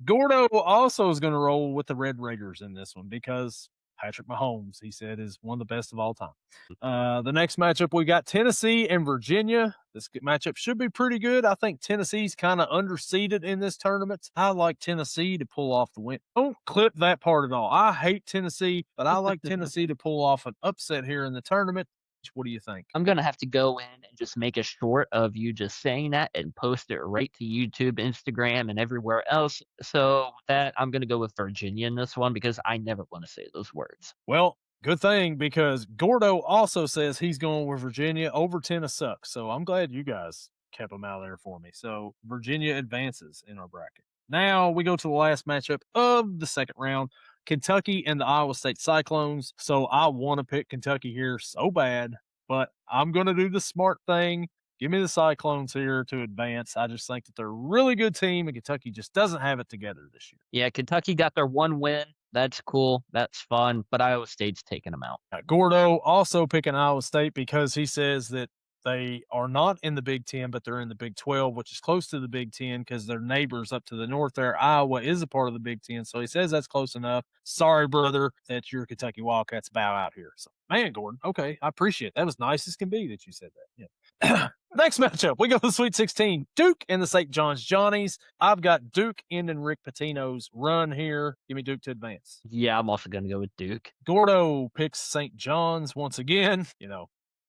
Gordo also is going to roll with the Red Raiders in this one because Patrick Mahomes, he said, is one of the best of all time. The next matchup, we got Tennessee and Virginia. This matchup should be pretty good. I think Tennessee's kind of underseeded in this tournament. I like Tennessee to pull off the win. Don't clip that part at all. I hate Tennessee, but I like Tennessee to pull off an upset here in the tournament. What do you think? I'm going to have to go in and just make a short of you just saying that and post it right to YouTube, Instagram, and everywhere else. So that I'm going to go with Virginia in this one because I never want to say those words. Well, good thing because Gordo also says he's going with Virginia over Tennessee. So I'm glad you guys kept them out there for me. So Virginia advances in our bracket. Now we go to the last matchup of the second round. Kentucky and the Iowa State Cyclones. So I want to pick Kentucky here so bad, but I'm going to do the smart thing. Give me the Cyclones here to advance. I just think that they're a really good team, and Kentucky just doesn't have it together this year. Yeah, Kentucky got their one win. That's cool. That's fun. But Iowa State's taking them out. Gordo also picking Iowa State because he says that they are not in the Big Ten, but they're in the Big 12, which is close to the Big Ten because they're neighbors up to the north there. Iowa is a part of the Big Ten, so he says that's close enough. Sorry, brother, that your Kentucky Wildcats bow out here. So, man, Gordon, okay, I appreciate it. That was nice as can be that you said that. Yeah. Next matchup, we go to the Sweet 16. Duke and the St. John's Johnnies. I've got Duke ending Rick Pitino's run here. Give me Duke to advance. Yeah, I'm also going to go with Duke. Gordo picks St. John's once again.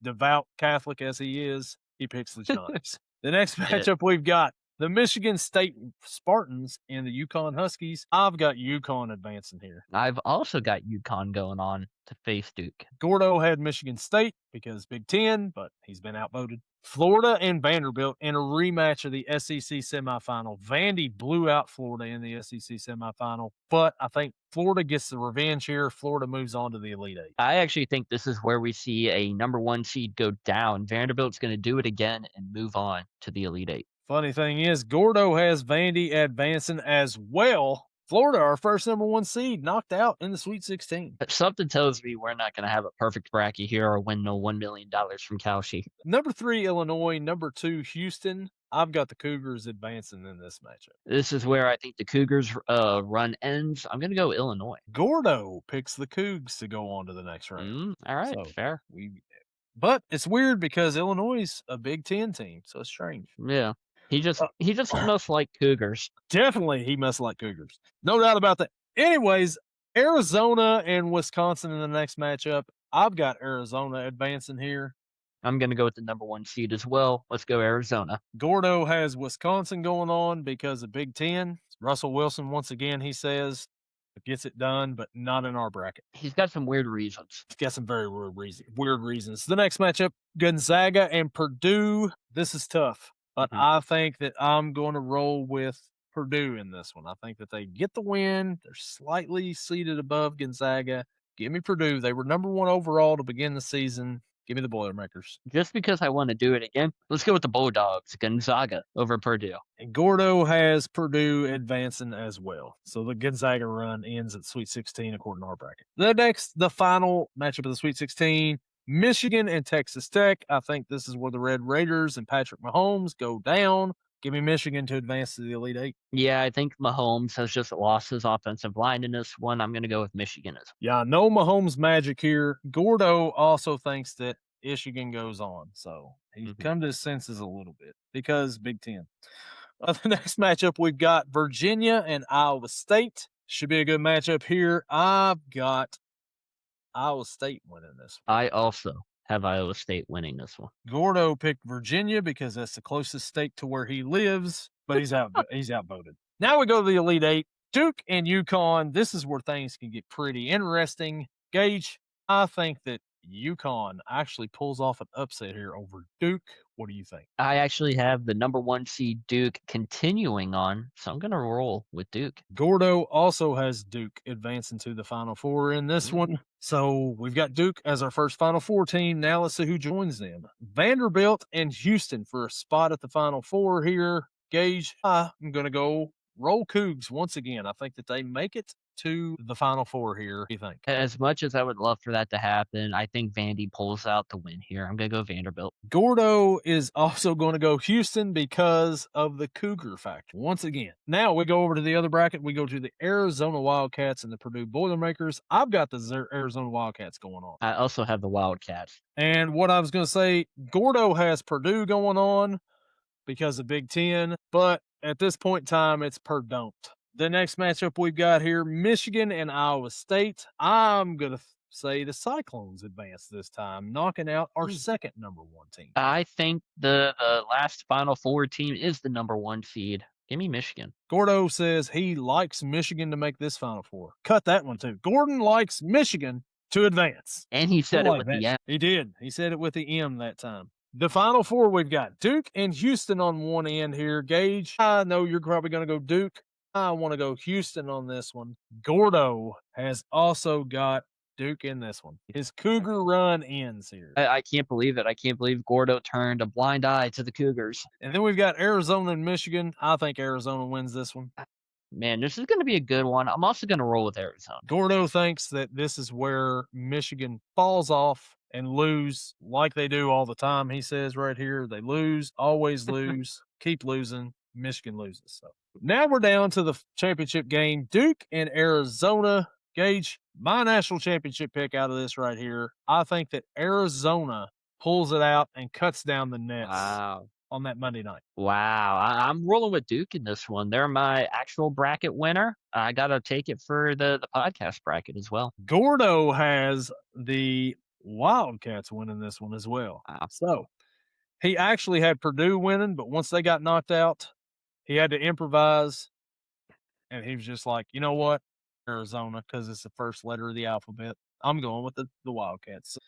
Devout Catholic as he is, he picks the Johnnies. The next matchup we've got the Michigan State Spartans and the UConn Huskies. I've got UConn advancing here. I've also got UConn going on to face Duke. Gordo had Michigan State because Big Ten, but he's been outvoted. Florida and Vanderbilt in a rematch of the SEC semifinal. Vandy blew out Florida in the SEC semifinal, but I think Florida gets the revenge here. Florida moves on to the Elite Eight. I actually think this is where we see a number one seed go down. Vanderbilt's going to do it again and move on to the Elite Eight. Funny thing is, Gordo has Vandy advancing as well. Florida, our first number one seed, knocked out in the Sweet 16. Something tells me we're not going to have a perfect bracket here or win no $1 million from Kalshi. Number 3, Illinois. Number 2, Houston. I've got the Cougars advancing in this matchup. This is where I think the Cougars' run ends. I'm going to go Illinois. Gordo picks the Cougs to go on to the next round. All right, fair. But it's weird because Illinois is a Big Ten team, so it's strange. Yeah. He just must like Cougars. Definitely, he must like Cougars. No doubt about that. Anyways, Arizona and Wisconsin in the next matchup. I've got Arizona advancing here. I'm going to go with the number one seed as well. Let's go Arizona. Gordo has Wisconsin going on because of Big Ten. Russell Wilson, once again, he says, gets it done, but not in our bracket. He's got some weird reasons. He's got some very weird reasons. The next matchup, Gonzaga and Purdue. This is tough. But I think that I'm going to roll with Purdue in this one. I think that they get the win. They're slightly seated above Gonzaga. Give me Purdue. They were number 1 overall to begin the season. Give me the Boilermakers. Just because I want to do it again, let's go with the Bulldogs, Gonzaga over Purdue. And Gordo has Purdue advancing as well. So the Gonzaga run ends at Sweet 16 according to our bracket. The final matchup of the Sweet 16. Michigan and Texas Tech. I think this is where the Red Raiders and Patrick Mahomes go down. Give me Michigan to advance to the Elite Eight. Yeah, I think Mahomes has just lost his offensive line in this one. I'm going to go with Michigan. Yeah, no Mahomes magic here. Gordo also thinks that Michigan goes on. So he's come to his senses a little bit because Big Ten. The next matchup, we've got Virginia and Iowa State. Should be a good matchup here. I've got Iowa State winning this one. I also have Iowa State winning this one. Gordo picked Virginia because that's the closest state to where he lives, but he's outvoted. Now we go to the Elite Eight. Duke and UConn. This is where things can get pretty interesting. Gage, I think that UConn actually pulls off an upset here over Duke. What do you think? I actually have the number 1 seed Duke continuing on, so I'm gonna roll with Duke. Gordo also has Duke advancing to the Final Four in this one. So we've got Duke as our first Final Four team. Now let's see who joins them. Vanderbilt and Houston for a spot at the Final Four here. Gage, I'm going to go roll Cougs once again. I think that they make it to the Final Four here. What do you think? As much as I would love for that to happen, I think Vandy pulls out the win here. I'm gonna go Vanderbilt. Gordo is also going to go Houston because of the Cougar factor once again. Now we go over to the other bracket. We go to the Arizona Wildcats and the Purdue Boilermakers. I've got the Arizona Wildcats going on. I also have the Wildcats. And what I was going to say, Gordo has Purdue going on because of Big Ten, but at this point in time, it's Purdue. The next matchup we've got here, Michigan and Iowa State. I'm going to say the Cyclones advance this time, knocking out our second number 1 team. I think the last Final Four team is the number 1 seed. Give me Michigan. Gordo says he likes Michigan to make this Final Four. Cut that one too. Gordon likes Michigan to advance. And he said it with the M. He did. He said it with the M that time. The Final Four, we've got Duke and Houston on one end here. Gage, I know you're probably going to go Duke. I want to go Houston on this one. Gordo has also got Duke in this one. His Cougar run ends here. I can't believe it. I can't believe Gordo turned a blind eye to the Cougars. And then we've got Arizona and Michigan. I think Arizona wins this one. Man, this is going to be a good one. I'm also going to roll with Arizona. Gordo thinks that this is where Michigan falls off and lose like they do all the time. He says right here, they lose, always lose, keep losing. Michigan loses. So now we're down to the championship game, Duke and Arizona. Gage, my national championship pick out of this right here. I think that Arizona pulls it out and cuts down the nets on that Monday night. Wow. I'm rolling with Duke in this one. They're my actual bracket winner. I got to take it for the podcast bracket as well. Gordo has the Wildcats winning this one as well. Wow. So he actually had Purdue winning, but once they got knocked out, he had to improvise. And he was just like, you know what? Arizona, because it's the first letter of the alphabet. I'm going with the Wildcats. So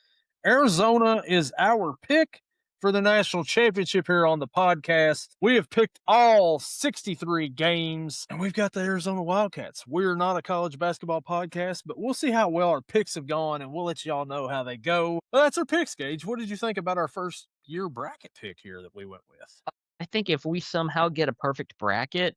Arizona is our pick for the national championship here on the podcast. We have picked all 63 games, and we've got the Arizona Wildcats. We're not a college basketball podcast, but we'll see how well our picks have gone, and we'll let y'all know how they go. Well, that's our picks, Gage. What did you think about our first year bracket pick here that we went with? I think if we somehow get a perfect bracket,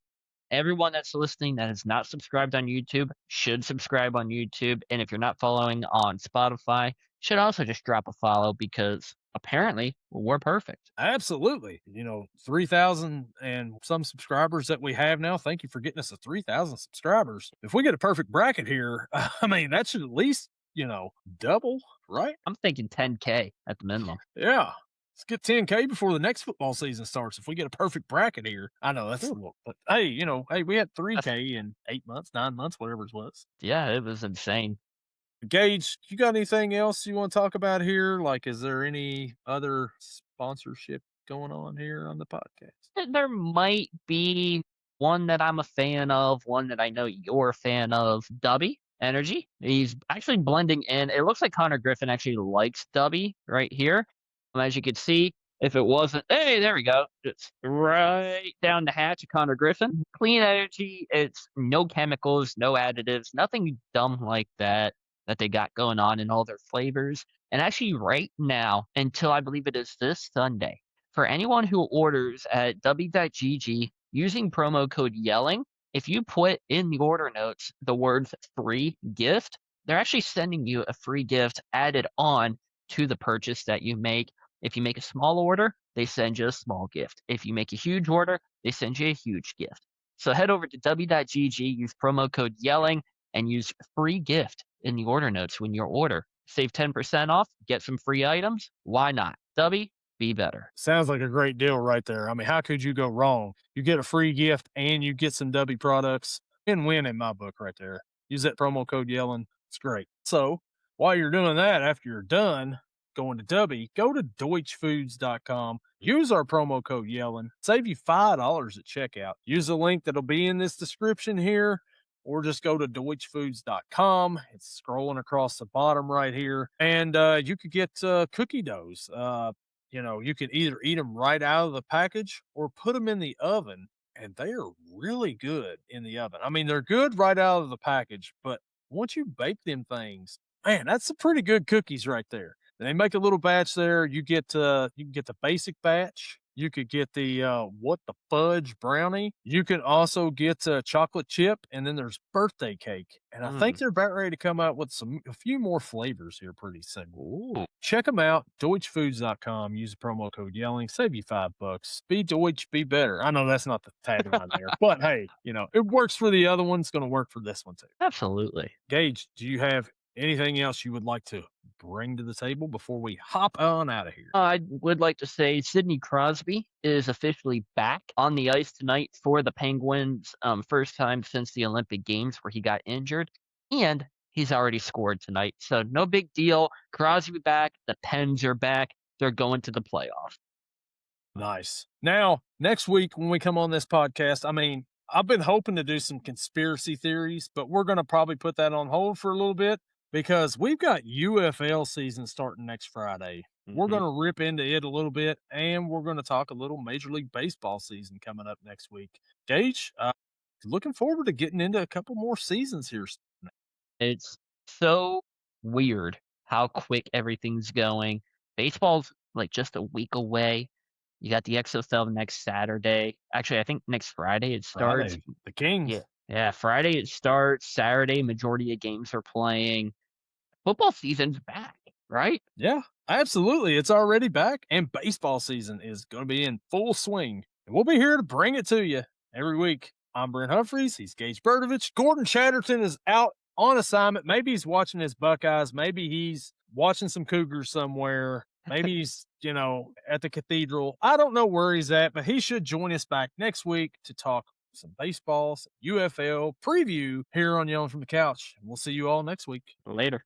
everyone that's listening that is not subscribed on YouTube should subscribe on YouTube. And if you're not following on Spotify, should also just drop a follow because apparently we're perfect. Absolutely. 3,000 and some subscribers that we have now. Thank you for getting us to 3,000 subscribers. If we get a perfect bracket here, I mean, that should at least, double, right? I'm thinking 10K at the minimum. Yeah. Let's get 10K before the next football season starts. If we get a perfect bracket here, I know that's a little, but hey, we had 3K in 8 months, 9 months, whatever it was. Yeah, it was insane. Gage, you got anything else you want to talk about here? Like, is there any other sponsorship going on here on the podcast? There might be one that I'm a fan of, one that I know you're a fan of. Dubby Energy. He's actually blending in. It looks like Connor Griffin actually likes Dubby right here. As you can see, if it wasn't, hey, there we go. It's right down the hatch of Connor Griffin. Clean energy. It's no chemicals, no additives, nothing dumb like that they got going on in all their flavors. And actually right now, until I believe it is this Sunday, for anyone who orders at w.gg using promo code YELLING, if you put in the order notes the words free gift, they're actually sending you a free gift added on to the purchase that you make. If you make a small order, they send you a small gift. If you make a huge order, they send you a huge gift. So head over to w.gg, use promo code YELLING, and use free gift in the order notes when you order. Save 10% off, get some free items. Why not? W, be better. Sounds like a great deal right there. I mean, how could you go wrong? You get a free gift and you get some W products. Win-win in my book right there. Use that promo code YELLING. It's great. So while you're doing that, after you're done, going to Dubby, go to deutschfoods.com. Use our promo code Yellen. Save you $5 at checkout. Use the link that'll be in this description here, or just go to deutschfoods.com. It's scrolling across the bottom right here. And you could get cookie doughs. You can either eat them right out of the package or put them in the oven, and they are really good in the oven. I mean, they're good right out of the package, but once you bake them things, man, that's some pretty good cookies right there. They make a little batch there. You can get the basic batch. You could get the what the fudge brownie. You can also get chocolate chip, and then there's birthday cake. And I think Mm. they're about ready to come out with a few more flavors here pretty soon. Ooh. Check them out, deutschfoods.com. Use the promo code Yelling, save you $5. Be Deutsch, be better. I know that's not the tagline there, but hey, it works for the other one. It's going to work for this one too. Absolutely. Gage, do you have anything else you would like to bring to the table before we hop on out of here? I would like to say Sidney Crosby is officially back on the ice tonight for the Penguins. First time since the Olympic Games where he got injured, and he's already scored tonight. So no big deal. Crosby back. The Pens are back. They're going to the playoffs. Nice. Now, next week when we come on this podcast, I mean, I've been hoping to do some conspiracy theories, but we're going to probably put that on hold for a little bit because we've got UFL season starting next Friday. We're Mhm. going to rip into it a little bit, and we're going to talk a little Major League Baseball season coming up next week. Gage, looking forward to getting into a couple more seasons here. It's so weird how quick everything's going. Baseball's like just a week away. You got the XFL next Saturday. Actually, I think next Friday it starts. Friday, the Kings. Yeah. Yeah, Friday it starts. Saturday, majority of games are playing. Football season's back, right? Yeah, absolutely. It's already back, and baseball season is going to be in full swing. And we'll be here to bring it to you every week. I'm Brent Humphreys. He's Gage Berdovich. Gordon Chatterton is out on assignment. Maybe he's watching his Buckeyes. Maybe he's watching some Cougars somewhere. Maybe he's, at the cathedral. I don't know where he's at, but he should join us back next week to talk some baseball, some UFL preview here on Yelling from the Couch. We'll see you all next week. Later.